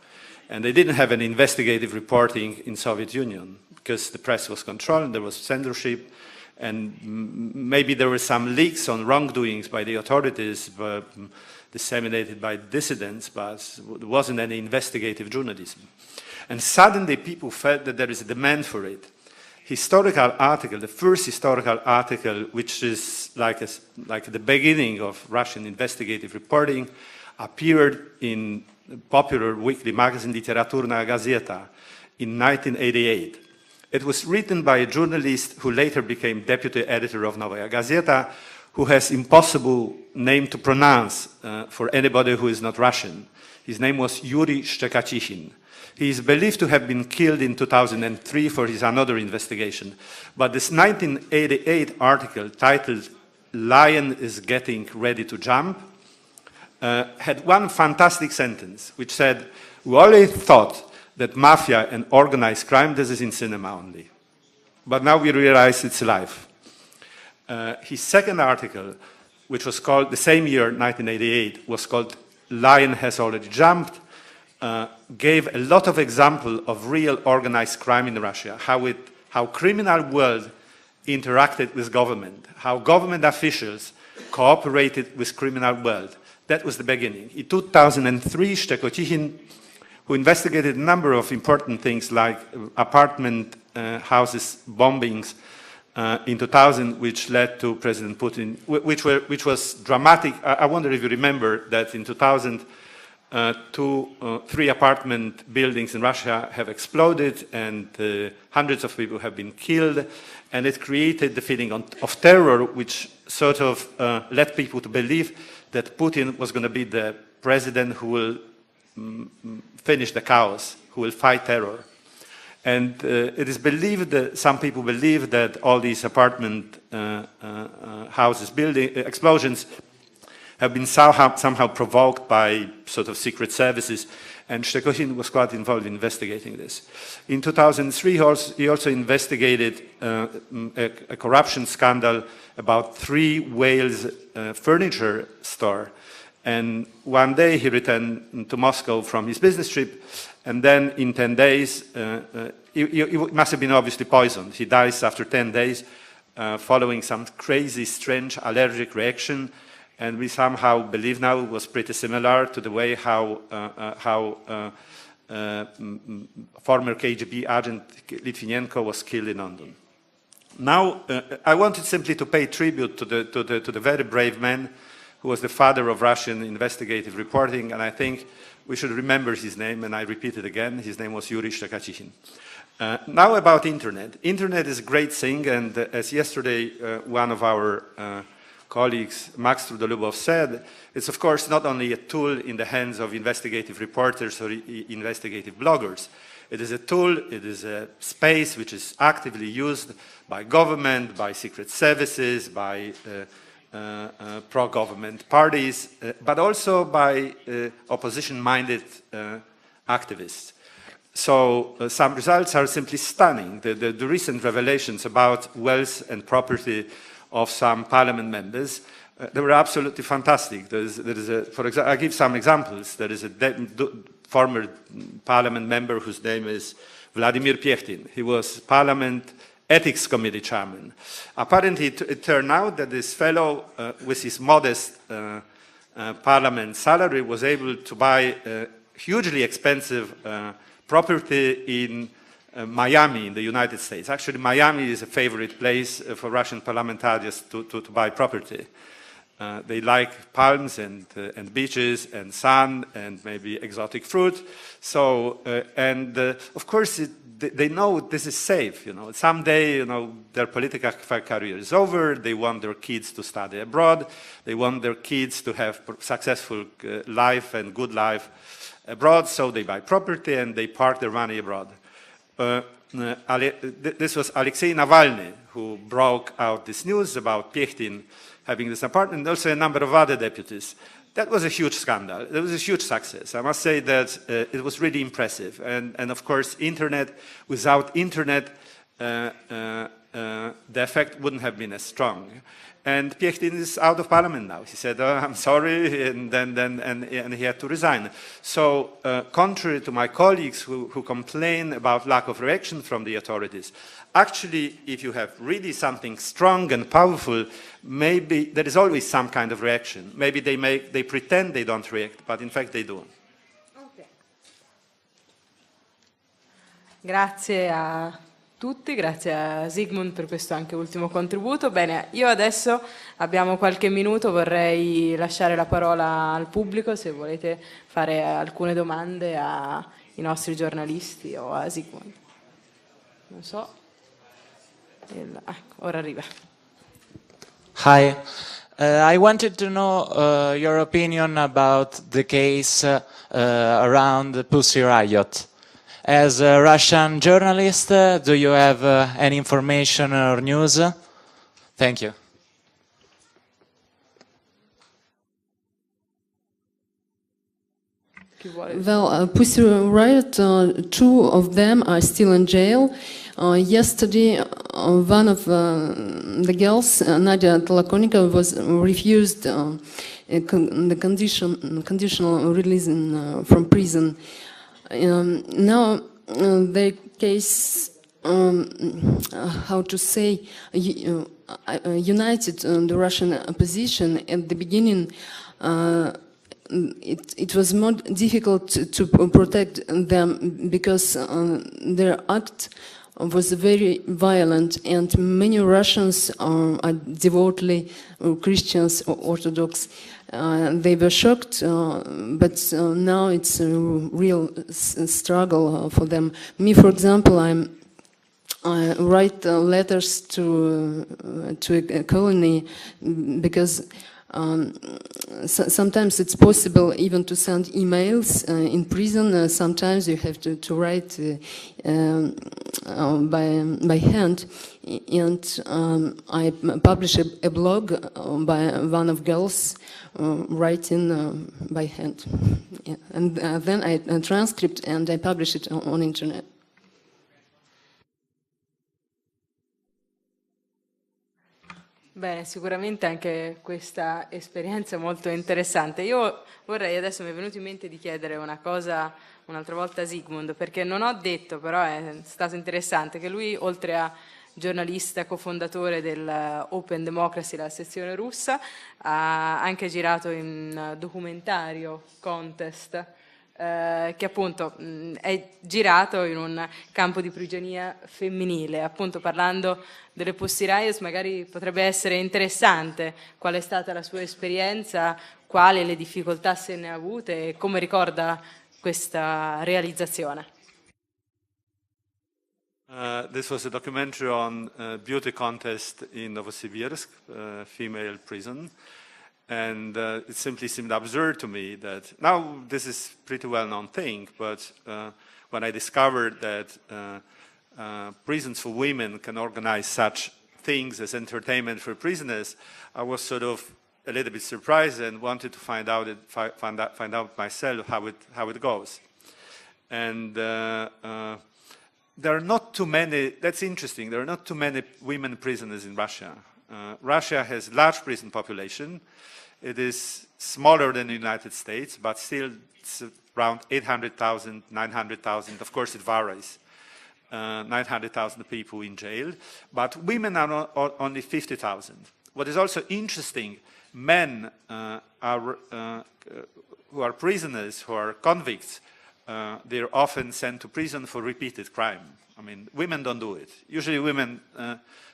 And they didn't have an investigative reporting in Soviet Union because the press was controlled, there was censorship, and maybe there were some leaks on wrongdoings by the authorities, but disseminated by dissidents, but there wasn't any investigative journalism. And suddenly people felt that there is a demand for it. Historical article, the first historical article, which is like the beginning of Russian investigative reporting, appeared in popular weekly magazine Literaturna Gazeta in 1988. It was written by a journalist who later became deputy editor of Novaya Gazeta, who has impossible name to pronounce for anybody who is not Russian. His name was Yuri Shchekachychin. He is believed to have been killed in 2003 for his another investigation. But this 1988 article titled "Lion is Getting Ready to Jump" had one fantastic sentence, which said, "We always thought that mafia and organized crime, this is in cinema only. But now we realize it's life." His second article, which was called, the same year, 1988, was called "Lion Has Already Jumped," gave a lot of examples of real organized crime in Russia, how criminal world interacted with government, how government officials cooperated with criminal world. That was the beginning. In 2003, Shchekachychin, who investigated a number of important things like apartment houses bombings in 2000, which led to President Putin, which was dramatic. I wonder if you remember that in 2000, three apartment buildings in Russia have exploded and hundreds of people have been killed, and it created the feeling of terror, which sort of led people to believe that Putin was going to be the president who will finish the chaos, who will fight terror. And it is believed that some people believe that all these apartment houses building explosions have been somehow provoked by sort of secret services, and Shchekachychin was quite involved in investigating this. In 2003, he also investigated a corruption scandal about 3 Wales furniture store. And one day he returned to Moscow from his business trip, and then in 10 days, he must have been obviously poisoned. He dies after 10 days following some crazy, strange allergic reaction. And we somehow believe now it was pretty similar to the way how former KGB agent Litvinenko was killed in London. Now, I wanted simply to pay tribute to the very brave man who was the father of Russian investigative reporting, and I think we should remember his name, and I repeat it again. His name was Yuri Shchekachychin. Now about Internet. Internet is a great thing, and as yesterday one of our colleagues, Max Trudolubov, said, it's of course not only a tool in the hands of investigative reporters or investigative bloggers. It is a tool, it is a space which is actively used by government, by secret services, by pro-government parties, but also by opposition-minded activists. So some results are simply stunning. The recent revelations about wealth and property of some parliament members, they were absolutely fantastic. For example, I give some examples. There is a former parliament member whose name is Vladimir Piechtin. He was parliament ethics committee chairman. Apparently, it turned out that this fellow, with his modest parliament salary, was able to buy hugely expensive property in Miami in the United States. Actually, Miami is a favorite place for Russian parliamentarians to buy property. They like palms and beaches and sun and maybe exotic fruit. So, of course, they know this is safe. You know, someday, you know, their political career is over. They want their kids to study abroad. They want their kids to have successful life and good life abroad. So they buy property and they park their money abroad. This was Alexei Navalny who broke out this news about Piechtin having this apartment, and also a number of other deputies. That was a huge scandal. It was a huge success. I must say that it was really impressive. And of course, internet, without internet, the effect wouldn't have been as strong. And Piechtin is out of parliament now. He said, oh, I'm sorry, and he had to resign. So contrary to my colleagues who complain about lack of reaction from the authorities, actually, if you have really something strong and powerful, maybe there is always some kind of reaction. Maybe they pretend they don't react, but in fact they do. Okay. Grazie a tutti, grazie a Sigmund per questo anche ultimo contributo. Bene, io adesso abbiamo qualche minuto, vorrei lasciare la parola al pubblico se volete fare alcune domande ai nostri giornalisti o a Sigmund. Non so. Ora arriva. Hi, I wanted to know your opinion about the case around the Pussy Riot. As a Russian journalist, do you have any information or news? Thank you. Well, Pussy Riot, two of them are still in jail. Yesterday, one of the girls, Nadia Tolokonikova, was refused the conditional release from prison. Now, the case, how to say, united the Russian opposition. At the beginning, it was more difficult to protect them because their act was very violent, and many Russians are devoutly Christians or Orthodox. They were shocked, but now it's a real struggle for them. Me, for example, I write letters to a colony because sometimes it's possible even to send emails in prison. Sometimes you have to write by hand. And I publish a blog by one of girls writing by hand. Yeah. And then I transcript and I publish it on internet. Bene, sicuramente anche questa esperienza è molto interessante. Io vorrei, adesso mi è venuto in mente di chiedere una cosa un'altra volta a Sigmund, perché non ho detto, però è stato interessante, che lui, oltre a giornalista, cofondatore del Open Democracy, la sezione russa, ha anche girato in documentario contest, che appunto è girato in un campo di prigionia femminile. Appunto, parlando delle Pussy Riot, magari potrebbe essere interessante qual è stata la sua esperienza, quali le difficoltà se ne ha avute e come ricorda questa realizzazione. This was a documentary on beauty contest in Novosibirsk, female prison. And it simply seemed absurd to me that, now this is pretty well-known thing, but when I discovered that prisons for women can organize such things as entertainment for prisoners, I was sort of a little bit surprised and wanted to find out myself how it goes. And there are not too many, that's interesting, there are not too many women prisoners in Russia. Russia has a large prison population. It is smaller than the United States, but still it's around 800,000, 900,000. Of course, it varies. 900,000 people in jail, but women are only 50,000. What is also interesting, men who are prisoners, who are convicts, they're often sent to prison for repeated crime. I mean, women don't do it. Usually women,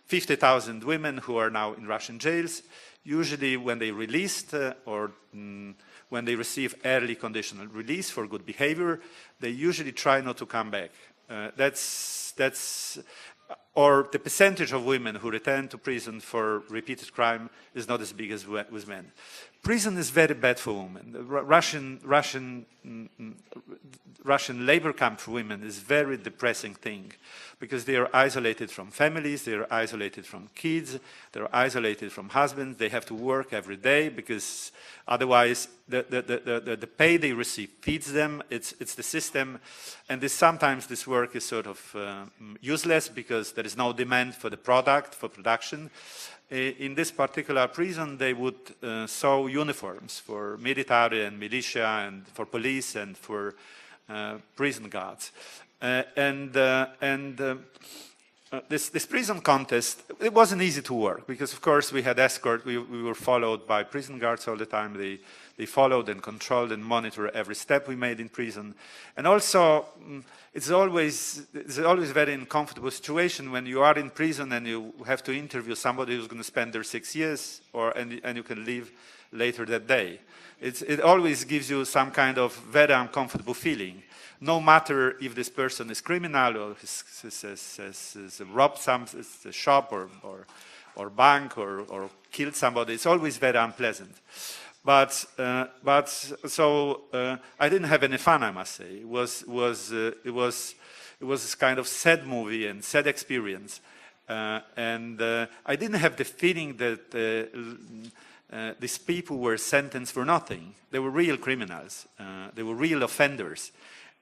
50,000 women who are now in Russian jails, Usually when they released or when they receive early conditional release for good behavior, they usually try not to come back. Or the percentage of women who return to prison for repeated crime is not as big as with men. Prison is very bad for women. Russian labor camp for women is a very depressing thing because they are isolated from families, they are isolated from kids, they are isolated from husbands, they have to work every day because otherwise the pay they receive feeds them, it's the system, and sometimes this work is sort of useless because there is no demand for the product, for production. In this particular prison, they would sew uniforms for military and militia and for police and for prison guards. This prison contest, it wasn't easy to work because, of course, we had escort. We were followed by prison guards all the time. They followed and controlled and monitored every step we made in prison. And also, it's always a very uncomfortable situation when you are in prison and you have to interview somebody who's going to spend their 6 years, and you can leave later that day. It always gives you some kind of very uncomfortable feeling. No matter if this person is criminal or has robbed some shop or bank or killed somebody, it's always very unpleasant. So I didn't have any fun, I must say. It was this kind of sad movie and sad experience, and I didn't have the feeling that these people were sentenced for nothing. They were real criminals. They were real offenders.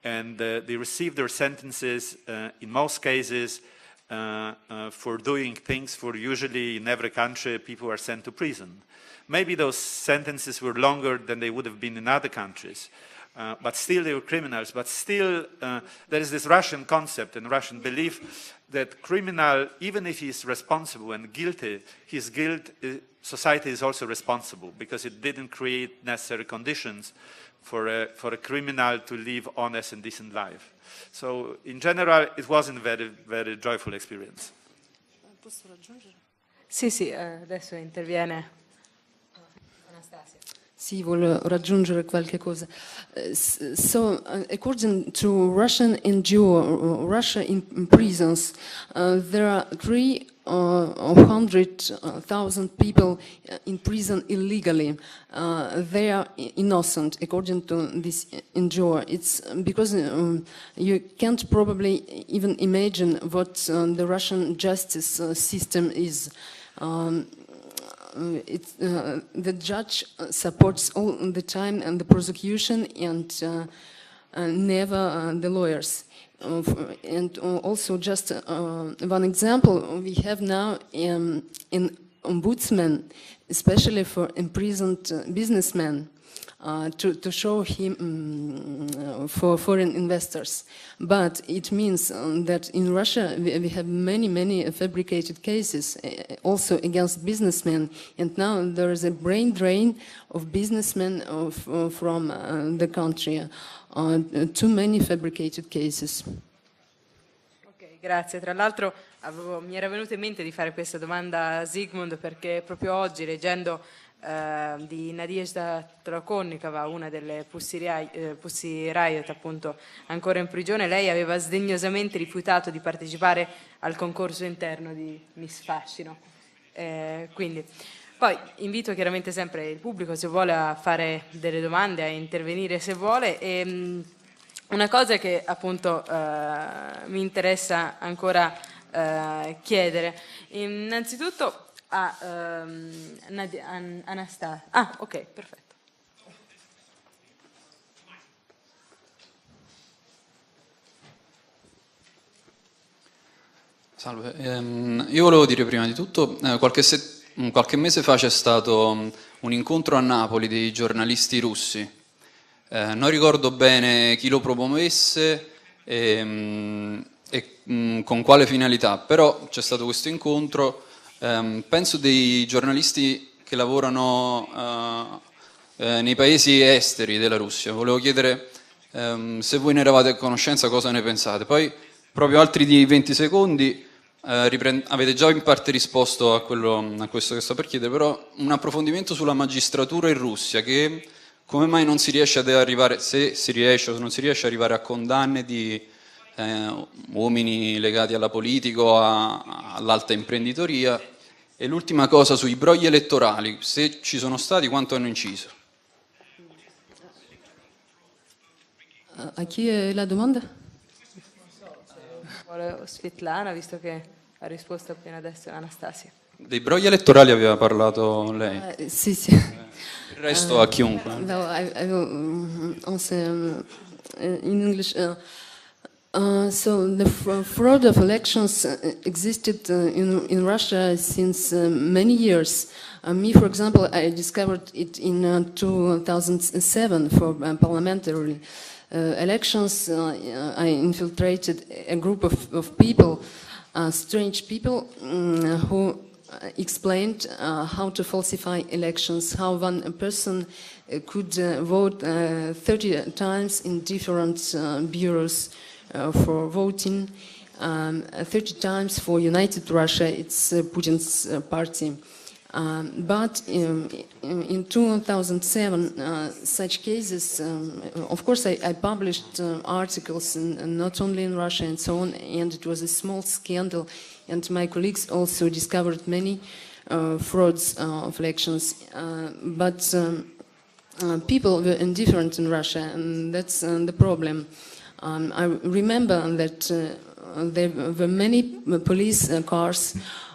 And they received their sentences, in most cases, for doing things for usually in every country people are sent to prison. Maybe those sentences were longer than they would have been in other countries. But still they were criminals. But still there is this Russian concept and Russian belief that criminal, even if he is responsible and guilty, his guilt, society is also responsible because it didn't create necessary conditions for a criminal to live honest and decent life. So in general, it wasn't a very, very joyful experience. Posso raggiungere? Sì, adesso interviene Anastasia. Sì, volevo raggiungere qualche cosa. So, according to Russian NGO, Russia in prisons, there are 300,000 people in prison illegally. They are innocent, according to this NGO. It's because you can't probably even imagine what the Russian justice system is. The judge supports all the time and the prosecution and never the lawyers. And also just one example, we have now an ombudsman, especially for imprisoned businessmen, to show him for foreign investors. But it means that in Russia we have many fabricated cases also against businessmen, and now there is a brain drain of businessmen from the country. Too many fabricated cases. Ok, grazie. Tra l'altro mi era venuto in mente di fare questa domanda a Zygmunt perché proprio oggi, leggendo di Nadezhda Trokonnikova, una delle Pussy Riot, appunto ancora in prigione, lei aveva sdegnosamente rifiutato di partecipare al concorso interno di Miss Fascino. Quindi poi invito chiaramente sempre il pubblico, se vuole, a fare delle domande, a intervenire se vuole. E una cosa che appunto mi interessa ancora chiedere, innanzitutto a Anastasia. Ah, ok, perfetto. Salve, io volevo dire prima di tutto, qualche mese fa c'è stato un incontro a Napoli dei giornalisti russi. Non ricordo bene chi lo promuovesse e con quale finalità, però c'è stato questo incontro. Penso dei giornalisti che lavorano nei paesi esteri della Russia. Volevo chiedere se voi ne eravate a conoscenza, cosa ne pensate. Poi, proprio altri di 20 secondi, avete già in parte risposto a questo che sto per chiedere, però un approfondimento sulla magistratura in Russia, che come mai non si riesce ad arrivare, se si riesce o non si riesce ad arrivare a condanne di uomini legati alla politica o all'alta imprenditoria. E l'ultima cosa sui brogli elettorali, se ci sono stati, quanto hanno inciso? A chi è la domanda? Svetlana, visto che ha risposto appena adesso Anastasia. Dei brogli elettorali aveva parlato lei. Sì, sì. Il resto a chiunque. Well, I will answer in English. So the fraud of elections existed in Russia since many years. Me, for example, I discovered it in 2007 for parliamentary elections. I infiltrated a group of people, strange people, who explained how to falsify elections, how one person could vote 30 times in different bureaus for voting, 30 times for United Russia, it's Putin's party. But in 2007, such cases, of course, I published articles, not only in Russia and so on, and it was a small scandal, and my colleagues also discovered many frauds of elections. But people were indifferent in Russia, and that's the problem. I remember that there were many police cars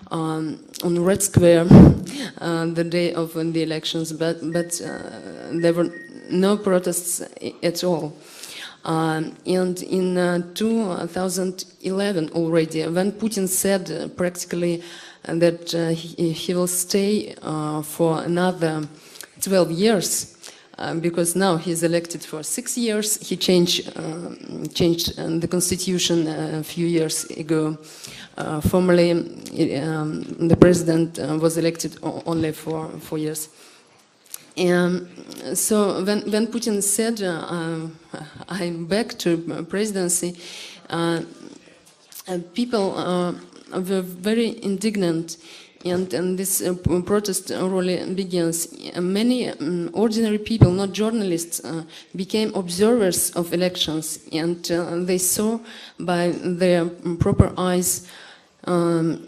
on Red Square the day of the elections, but there were no protests at all. And in 2011 already, when Putin said practically that he will stay for another 12 years, because now he's elected for 6 years. He changed the constitution a few years ago. Formerly, the president was elected only for 4 years. So when Putin said, I'm back to presidency, people were very indignant. And this protest really begins. Many ordinary people, not journalists, became observers of elections, and they saw by their proper eyes the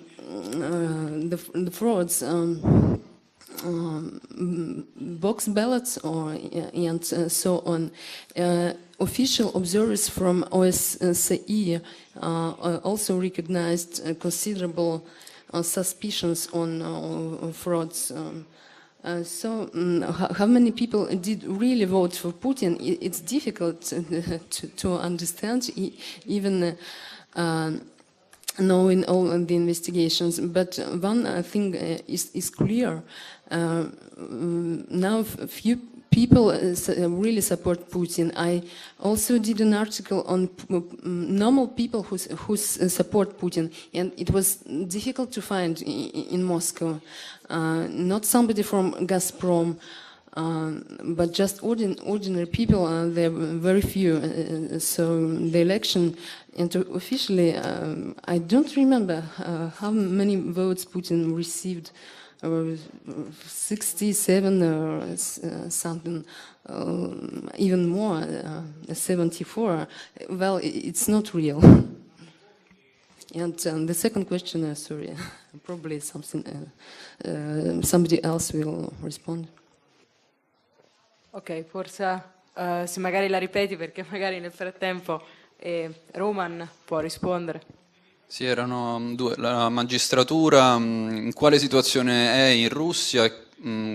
frauds, box ballots, and so on. Official observers from OSCE also recognized considerable suspicions on frauds. So how many people did really vote for Putin? It's difficult to understand, even knowing all the investigations. But one thing is clear. Now few people really support Putin. I also did an article on normal people who support Putin, and it was difficult to find in Moscow. Not somebody from Gazprom, but just ordinary people. There were very few. So the election, and officially, I don't remember how many votes Putin received. 67 or something, even more, 74. Well, it's not real. And the second question, sorry, probably somebody else will respond. Ok, forse se magari la ripeti, perché magari nel frattempo Roman può rispondere. Sì, erano due. La magistratura in quale situazione è in Russia,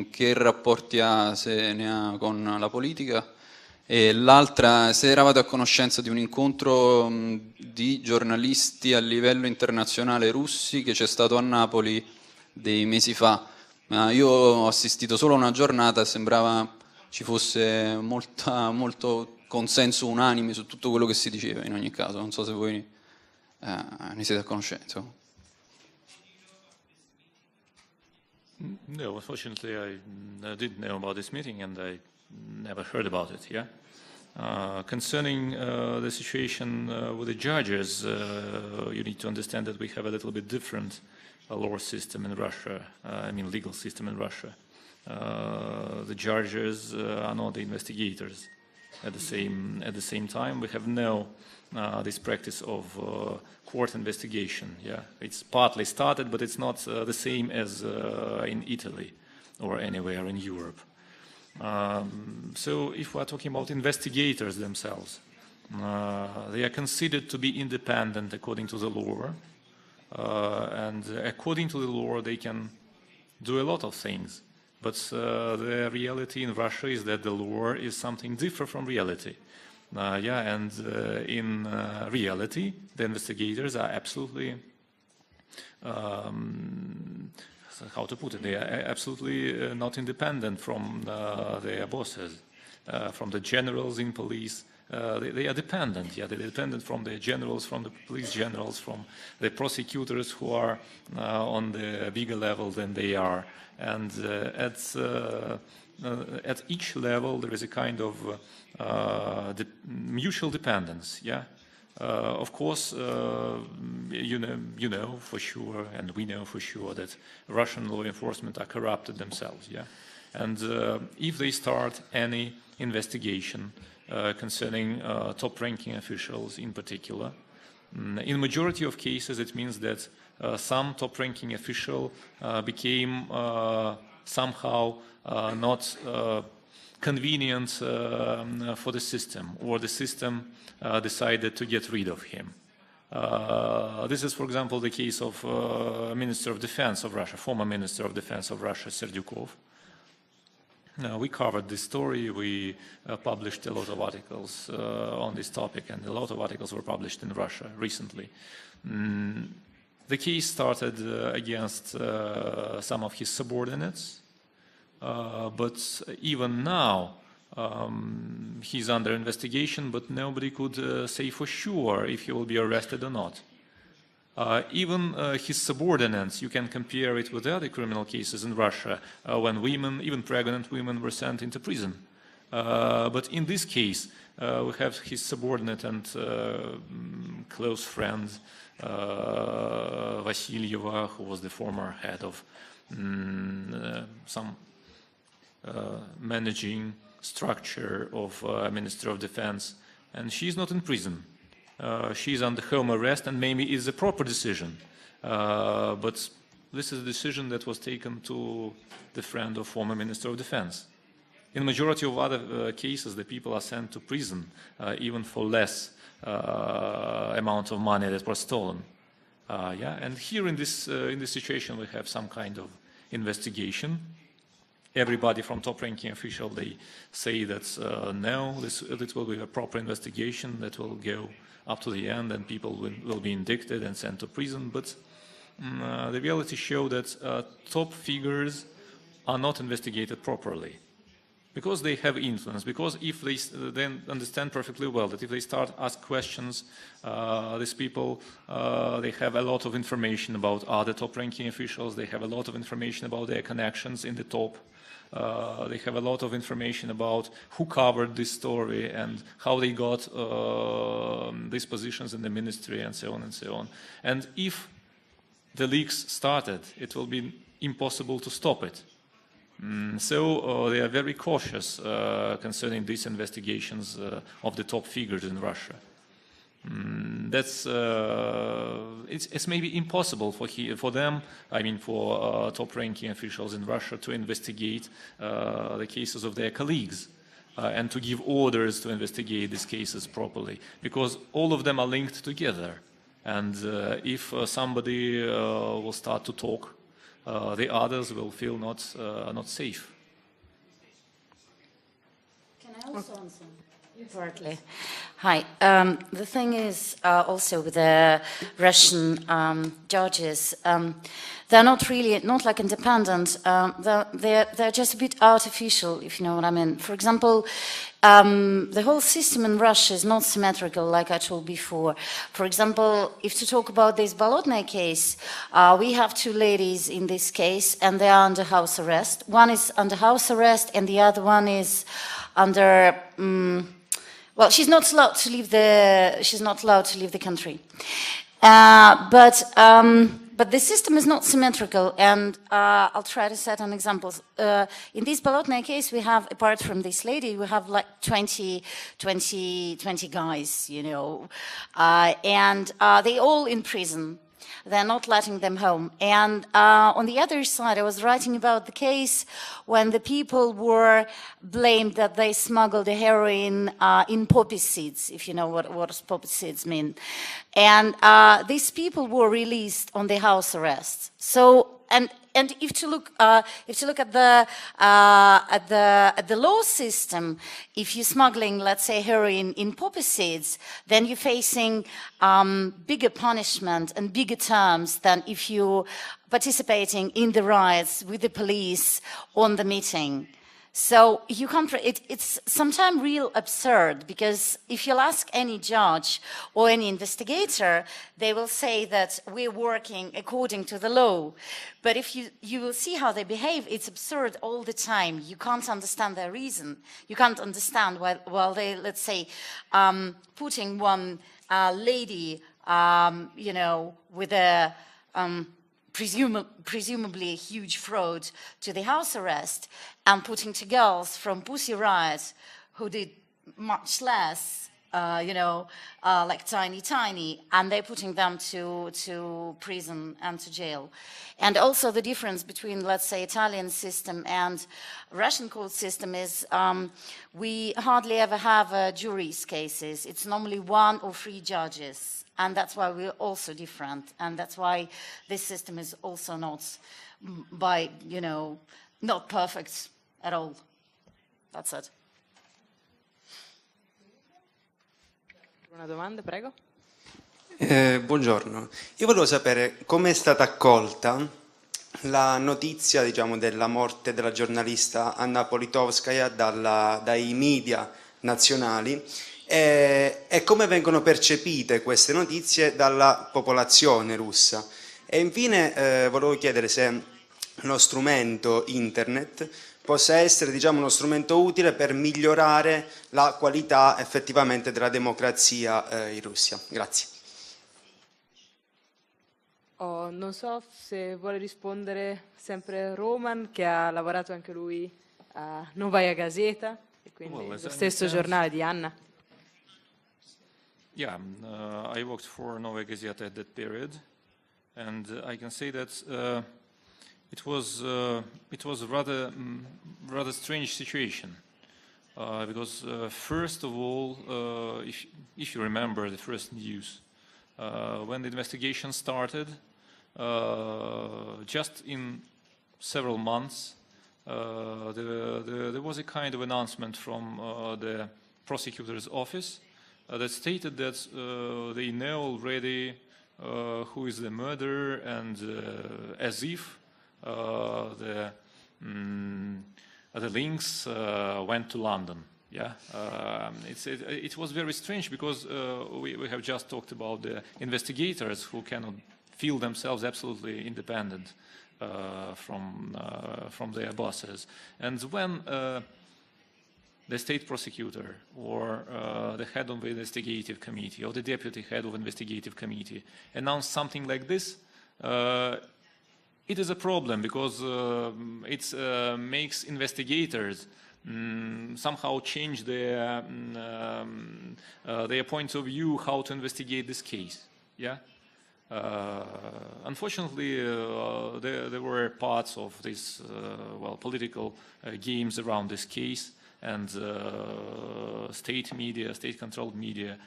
che rapporti ha, se ne ha, con la politica, e l'altra, se eravate a conoscenza di un incontro di giornalisti a livello internazionale russi che c'è stato a Napoli dei mesi fa. Io ho assistito solo a una giornata e sembrava ci fosse molto consenso unanime su tutto quello che si diceva in ogni caso. Non so se voi ne siete a conoscenza. No, unfortunately I didn't know about this meeting and I never heard about it, yeah? Concerning the situation with the judges, you need to understand that we have a little bit different law system in Russia, I mean legal system in Russia. The judges are not the investigators. At the same time, we have no this practice of court investigation. Yeah, it's partly started, but it's not the same as in Italy or anywhere in Europe. So if we're talking about investigators themselves, they are considered to be independent according to the law, and according to the law they can do a lot of things. But the reality in Russia is that the law is something different from reality. In reality, the investigators are absolutely, how to put it, they are absolutely not independent from their bosses, from the generals in police. They are dependent, they're dependent from the generals, from the police generals, from the prosecutors who are on the bigger level than they are. And at each level there is a kind of mutual dependence, of course, you know for sure, and we know for sure that Russian law enforcement are corrupted themselves, and if they start any investigation concerning top-ranking officials in particular, in majority of cases it means that some top-ranking official became somehow not convenient for the system, or the system decided to get rid of him. This is, for example, the case of Minister of Defense of Russia, former Minister of Defense of Russia, Serdyukov. We covered this story, we published a lot of articles on this topic, and a lot of articles were published in Russia recently. The case started against some of his subordinates, but even now he's under investigation, but nobody could say for sure if he will be arrested or not. Even his subordinates, you can compare it with other criminal cases in Russia, when women, even pregnant women, were sent into prison. But in this case, we have his subordinate and close friend, Vasilyeva, who was the former head of some managing structure of Minister of Defense, and she's not in prison. She's under home arrest, and maybe is a proper decision. But this is a decision that was taken to the friend of former Minister of Defense. In majority of other cases, the people are sent to prison, even for less amount of money that was stolen. And here in this situation, we have some kind of investigation. Everybody from top-ranking official, they say that no, this will be a proper investigation that will go up to the end, and people will be indicted and sent to prison. But the reality shows that top figures are not investigated properly, because they have influence, because if they then understand perfectly well that if they start ask questions, these people, they have a lot of information about other top-ranking officials, they have a lot of information about their connections in the top, they have a lot of information about who covered this story and how they got these positions in the ministry, and so on and so on. And if the leaks started, it will be impossible to stop it. So they are very cautious concerning these investigations of the top figures in Russia. It's maybe impossible for them, I mean for top-ranking officials in Russia, to investigate the cases of their colleagues and to give orders to investigate these cases properly, because all of them are linked together. And if somebody will start to talk, the others will feel not safe. Can I also answer? Partly. Hi. The thing is also with the Russian judges, they're not like independent. They're just a bit artificial, if you know what I mean. For example, the whole system in Russia is not symmetrical, like I told before. For example, if to talk about this Bolotnaya case, we have two ladies in this case, and they are under house arrest. One is under house arrest, and the other one is under Well, she's not allowed to leave the country. But the system is not symmetrical, and I'll try to set an example. In this Bolotnaya case, we have, apart from this lady, we have like 20 guys, you know, and they all in prison. They're not letting them home. And on the other side, I was writing about the case when the people were blamed that they smuggled the heroin in poppy seeds, if you know what poppy seeds mean. And these people were released on the house arrest. So, and if you look at the law system, if you're smuggling, let's say, heroin in poppy seeds, then you're facing bigger punishment and bigger terms than if you're participating in the riots with the police on the meeting. So you can't, it's sometimes real absurd, because if you'll ask any judge or any investigator, they will say that we're working according to the law. But if you will see how they behave, it's absurd all the time. You can't understand their reason. You can't understand while they, let's say, putting one lady, you know, with a presumably a huge fraud to the house arrest, and putting two girls from Pussy Riot who did much less, you know, like tiny, and they're putting them to prison and to jail. And also the difference between, let's say, Italian system and Russian court system is we hardly ever have juries cases. It's normally 1 or 3 judges. And that's why we're also different. And that's why this system is also not, by, you know, not perfect at all. That's it. Una domanda, prego. Buongiorno. Io volevo sapere come è stata accolta la notizia, diciamo, della morte della giornalista Anna Politkovskaya dai media nazionali, e come vengono percepite queste notizie dalla popolazione russa. E infine volevo chiedere se lo strumento internet possa essere, diciamo, uno strumento utile per migliorare la qualità effettivamente della democrazia in Russia. Grazie. Non so se vuole rispondere sempre Roman, che ha lavorato anche lui a Novaya Gazeta, e quindi lo stesso giornale di Anna. Yeah, I worked for Novaya Gazeta at that period, and I can say that it was a rather strange situation, because first of all, if you remember the first news, when the investigation started, just in several months, there was a kind of announcement from the prosecutor's office that stated that they know already who is the murderer, and as if the links went to London. Yeah, it was very strange, because we have just talked about the investigators who cannot feel themselves absolutely independent from their bosses, and when the state prosecutor or the head of the investigative committee or the deputy head of investigative committee announced something like this, it is a problem, because it makes investigators somehow change their points of view how to investigate this case. Yeah. Unfortunately, there were parts of this political games around this case, and state media, state-controlled media,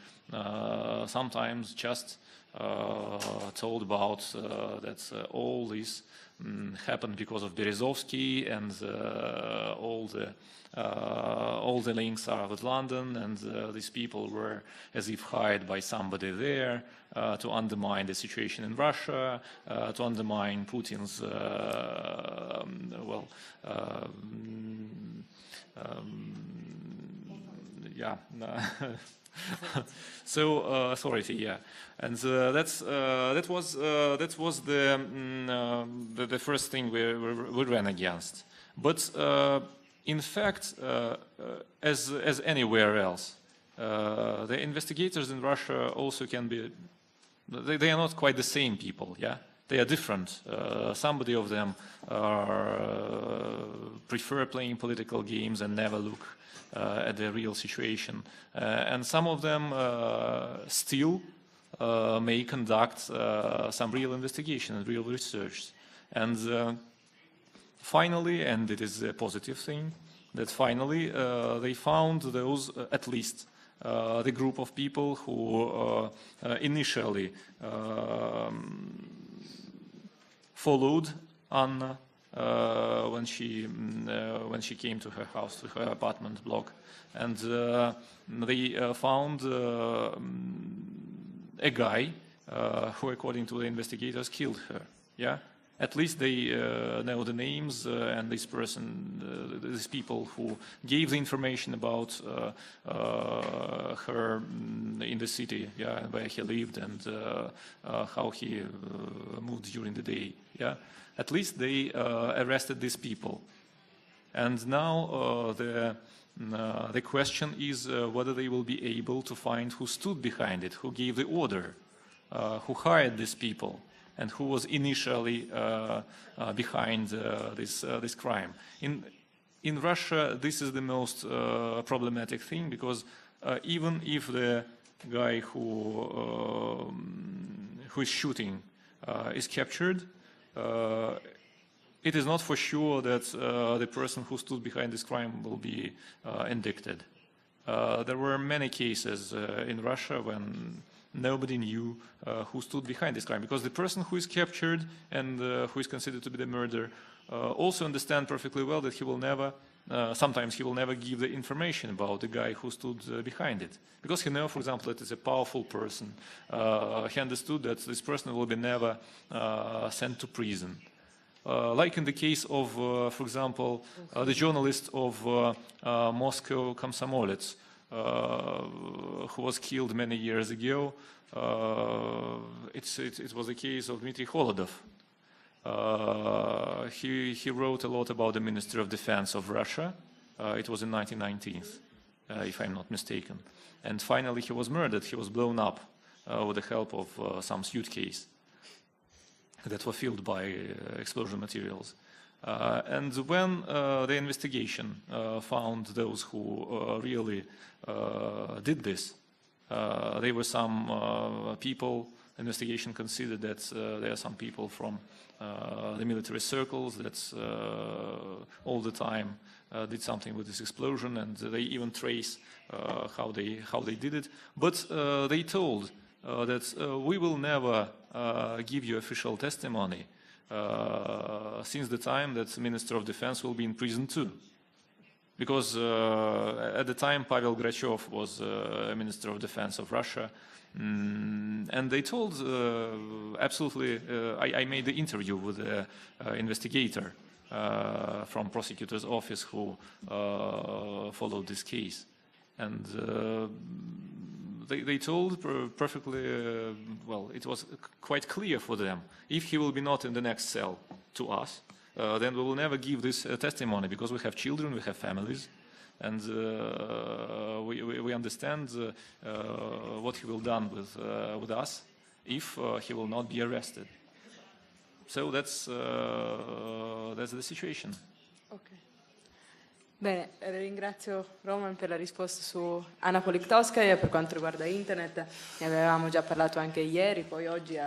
sometimes just told about that all this happened because of Berezovsky, and all the links are with London, and these people were as if hired by somebody there to undermine the situation in Russia, to undermine Putin's so authority, yeah, and that was the first thing we ran against. But in fact, as anywhere else, The investigators in Russia also can be, they are not quite the same people, yeah? They are different. Somebody of them prefer playing political games and never look at the real situation. And some of them still may conduct some real investigation and real research. And finally, and it is a positive thing, that finally they found those, at least, the group of people who initially followed Anna when she came to her house, to her apartment block, and they found a guy who, according to the investigators, killed her. Yeah. At least they know the names and this person, these people who gave the information about her in the city, yeah, where he lived and how he moved during the day. Yeah, at least they arrested these people, and now the question is whether they will be able to find who stood behind it, who gave the order, who hired these people, and who was initially behind this crime. In Russia, this is the most problematic thing, because even if the guy who is shooting is captured, it is not for sure that the person who stood behind this crime will be indicted. There were many cases in Russia when nobody knew who stood behind this crime, because the person who is captured and who is considered to be the murderer also understand perfectly well that he will never, sometimes he will never give the information about the guy who stood behind it, because he knows, for example, that it's a powerful person. He understood that this person will be never sent to prison. Like in the case of, for example, the journalist of Moscow Komsomolets, who was killed many years ago. It was the case of Dmitry Holodov. He wrote a lot about the Ministry of Defense of Russia. It was in 1919, if I'm not mistaken. And finally he was murdered. He was blown up with the help of some suitcase that were filled by explosion materials. And when the investigation found those who really did this, there were some people, investigation considered that there are some people from the military circles that all the time did something with this explosion, and they even trace how they did it. But they told that we will never give you official testimony since the time that the Minister of Defense will be in prison too. Because at the time Pavel Grachev was Minister of Defense of Russia, and they told absolutely, I made the interview with the investigator from prosecutor's office who followed this case, and they told perfectly, well, it was quite clear for them, if he will be not in the next cell to us, then we will never give this testimony, because we have children, we have families, and we understand what he will done with us if he will not be arrested. So that's the situation. Okay. Bene, ringrazio Roman per la risposta su Anna Politkovskaya. Per quanto riguarda internet ne avevamo già parlato anche ieri, poi oggi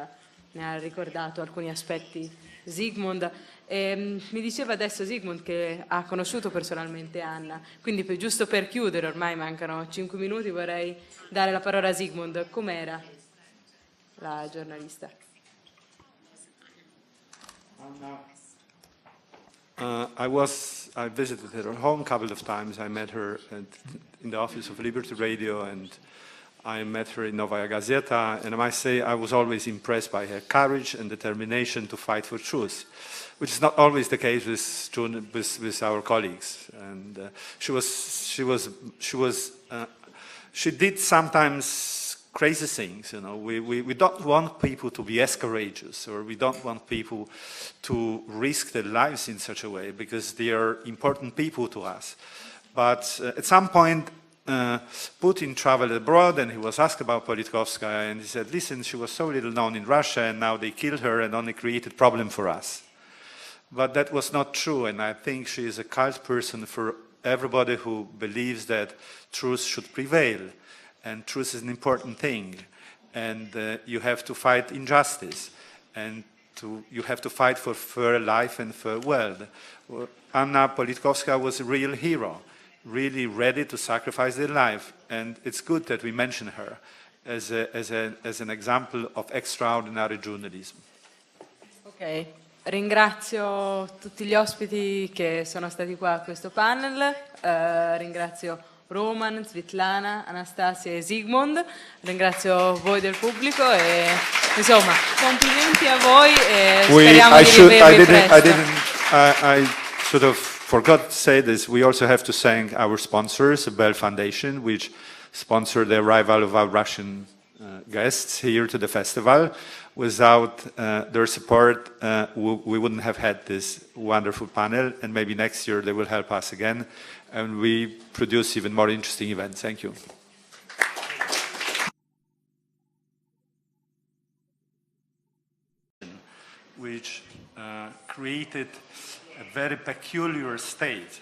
ne ha ricordato alcuni aspetti Zygmunt. Mi diceva adesso Zygmunt che ha conosciuto personalmente Anna, quindi giusto per chiudere, ormai mancano 5 minuti, vorrei dare la parola a Zygmunt. Com'era la giornalista? I visited her home a couple of times. I met her in the office of Liberty Radio, and I met her in Novaya Gazeta, and I must say I was always impressed by her courage and determination to fight for truth, which is not always the case with our colleagues. And she did sometimes crazy things, you know. We don't want people to be as courageous, or we don't want people to risk their lives in such a way, because they are important people to us. But at some point, Putin traveled abroad and he was asked about Politkovskaya, and he said, listen, she was so little known in Russia and now they killed her and only created problem for us. But that was not true, and I think she is a cult person for everybody who believes that truth should prevail, and truth is an important thing, and you have to fight injustice, and you have to fight for fair life and fair world. Anna Politkovskaya was a real hero, really ready to sacrifice their life, and it's good that we mention her as an example of extraordinary journalism. Ok, ringrazio tutti gli ospiti che sono stati qua a questo panel, ringrazio Roman, Svetlana, Anastasia e Zygmunt, ringrazio voi del pubblico e insomma complimenti a voi e speriamo di rivedervi presto. I sort of forgot to say this. We also have to thank our sponsors, the Bell Foundation, which sponsored the arrival of our Russian guests here to the festival. Without their support, we wouldn't have had this wonderful panel, and maybe next year they will help us again, and we produce even more interesting events. Thank you. Which created a very peculiar state,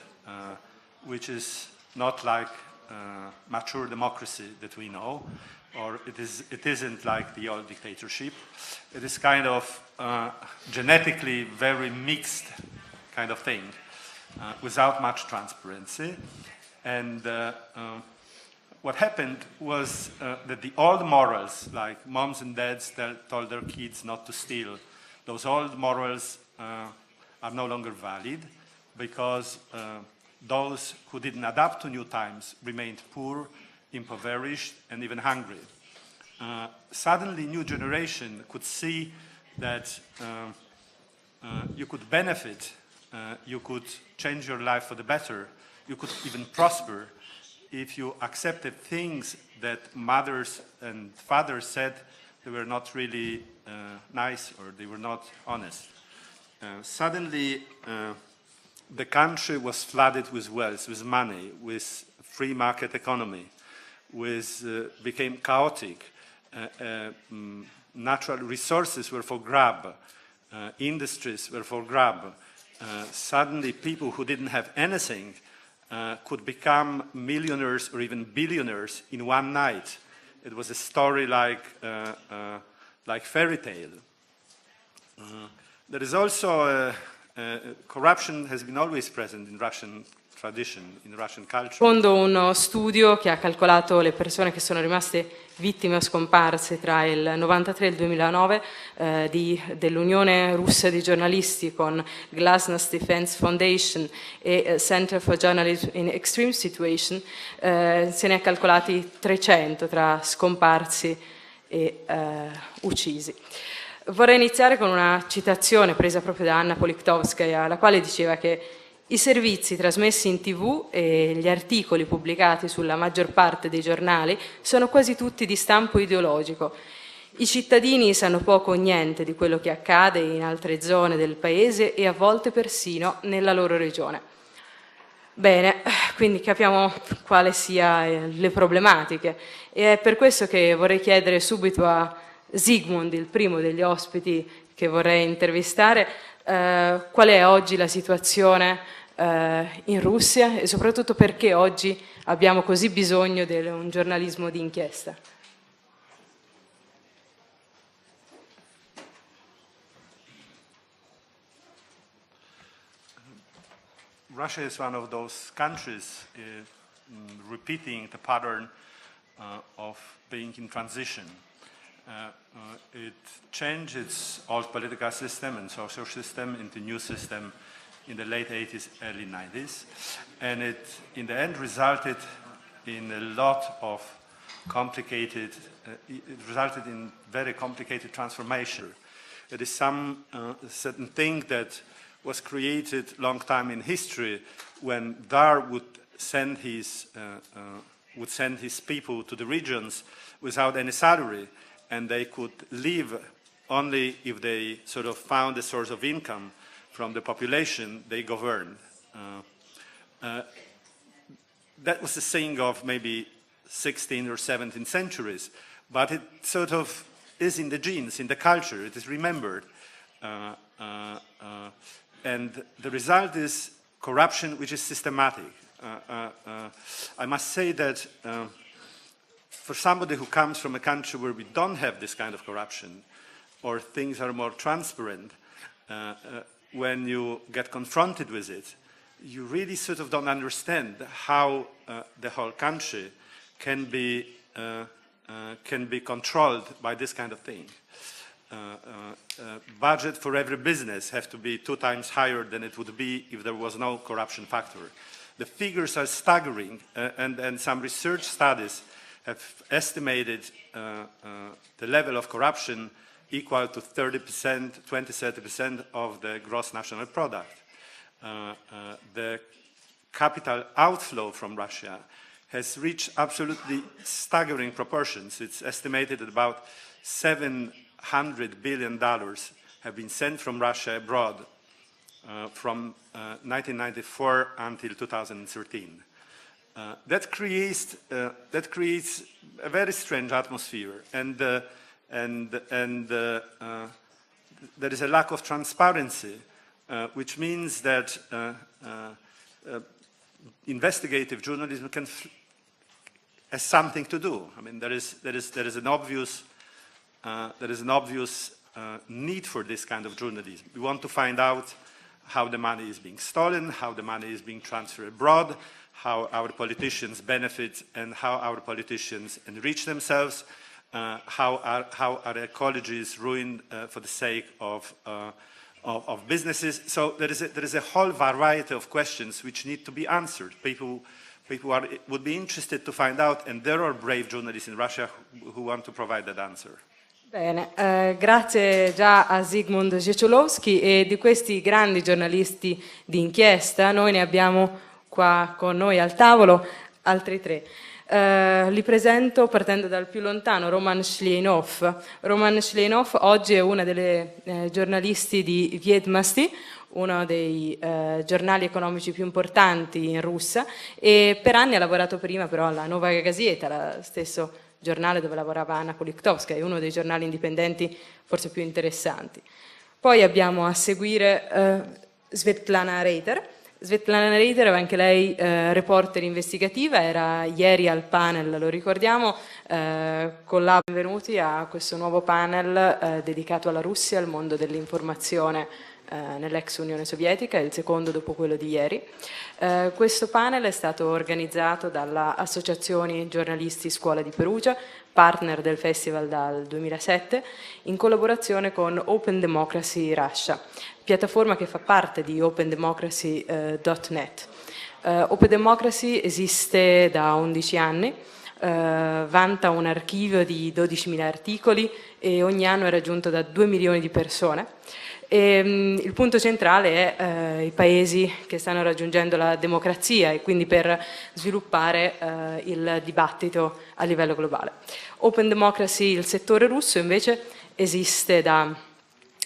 which is not like mature democracy that we know, or it isn't like the old dictatorship. It is kind of genetically very mixed kind of thing, without much transparency. And what happened was that the old morals, like moms and dads told their kids not to steal, those old morals are no longer valid because those who didn't adapt to new times remained poor, impoverished, and even hungry. Suddenly, new generation could see that you could benefit, you could change your life for the better, you could even prosper if you accepted things that mothers and fathers said they were not really nice or they were not honest. Suddenly, the country was flooded with wealth, with money, with free market economy, became chaotic. Natural resources were for grab, industries were for grab. Suddenly, people who didn't have anything could become millionaires or even billionaires in one night. It was a story like fairy tale. There is also corruption has been always present in Russian tradition, in Russian culture. Secondo uno studio che ha calcolato le persone che sono rimaste vittime o scomparse tra il 93 e il 2009 dell'Unione Russa di Giornalisti con Glasnost Defense Foundation e Center for Journalism in Extreme Situation, se ne ha calcolati 300 tra scomparsi e uccisi. Vorrei iniziare con una citazione presa proprio da Anna Politkovskaya, la quale diceva che i servizi trasmessi in TV e gli articoli pubblicati sulla maggior parte dei giornali sono quasi tutti di stampo ideologico. I cittadini sanno poco o niente di quello che accade in altre zone del paese e a volte persino nella loro regione. Bene, quindi capiamo quali siano le problematiche e è per questo che vorrei chiedere subito a Zygmunt, il primo degli ospiti che vorrei intervistare, qual è oggi la situazione in Russia e soprattutto perché oggi abbiamo così bisogno di un giornalismo di inchiesta. Russia is one of those countries repeating the pattern of being in transition. It changed its old political system and social system into a new system in the late 80s, early 90s. And it, in the end, resulted in a lot of complicated, it resulted in very complicated transformation. It is some certain thing that was created long time in history when Tsar would send his people to the regions without any salary, and they could live only if they sort of found a source of income from the population they governed. that was the saying of maybe 16th or 17th centuries, but it sort of is in the genes, in the culture, it is remembered. And the result is corruption which is systematic. I must say that for somebody who comes from a country where we don't have this kind of corruption, or things are more transparent, when you get confronted with it, you really sort of don't understand how the whole country can be controlled by this kind of thing. Budget for every business have to be 2 times higher than it would be if there was no corruption factor. The figures are staggering, and some research studies have estimated the level of corruption equal to 30%, 20-30% of the gross national product. The capital outflow from Russia has reached absolutely staggering proportions. It's estimated that about $700 billion have been sent from Russia abroad from 1994 until 2013. That creates a very strange atmosphere, and there is a lack of transparency, which means that investigative journalism has something to do. I mean, there is an obvious need for this kind of journalism. We want to find out how the money is being stolen, how the money is being transferred abroad, how our politicians benefit and how our politicians enrich themselves, how our ecology is ruined for the sake of businesses. So there is a whole variety of questions which need to be answered. People would be interested to find out, and there are brave journalists in Russia who want to provide that answer. Bene, grazie già a Zygmunt Jeciolowski, e di questi grandi giornalisti di inchiesta noi ne abbiamo qua con noi al tavolo altri 3. Li presento partendo dal più lontano, Roman Shlienov. Roman Shlienov oggi è una delle giornalisti di Ried, uno dei giornali economici più importanti in Russia, e per anni ha lavorato prima però alla Novaya Gazeta, lo stesso giornale dove lavorava Anna Politkovskaya, è uno dei giornali indipendenti forse più interessanti. Poi abbiamo a seguire Svetlana Reiter. Svetlana Reiter, anche lei reporter investigativa, era ieri al panel, lo ricordiamo, benvenuti a questo nuovo panel dedicato alla Russia, al mondo dell'informazione nell'ex Unione Sovietica, è il secondo dopo quello di ieri. Questo panel è stato organizzato dalla Associazione Giornalisti Scuola di Perugia, partner del festival dal 2007, in collaborazione con Open Democracy Russia, piattaforma che fa parte di opendemocracy.net. Open Democracy esiste da 11 anni, vanta un archivio di 12.000 articoli e ogni anno è raggiunto da 2 milioni di persone. Il punto centrale è i paesi che stanno raggiungendo la democrazia e quindi per sviluppare il dibattito a livello globale. Open Democracy, il settore russo, invece esiste da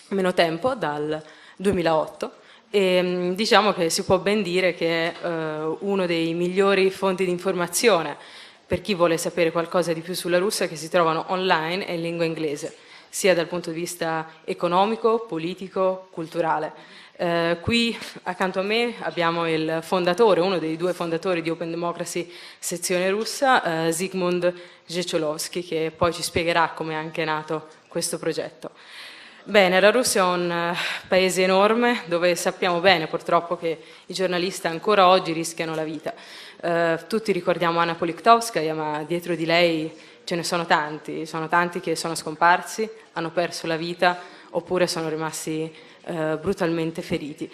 meno tempo, dal 2008, e diciamo che si può ben dire che è uno dei migliori fonti di informazione per chi vuole sapere qualcosa di più sulla Russia, che si trovano online e in lingua inglese, sia dal punto di vista economico, politico, culturale. Qui accanto a me abbiamo il fondatore, uno dei 2 fondatori di Open Democracy sezione russa, Zygmunt Jeciolowski, che poi ci spiegherà come è anche nato questo progetto. Bene, la Russia è un paese enorme dove sappiamo bene purtroppo che i giornalisti ancora oggi rischiano la vita. Tutti ricordiamo Anna Politkovskaya, ma dietro di lei ce ne sono tanti che sono scomparsi, hanno perso la vita oppure sono rimasti brutalmente feriti.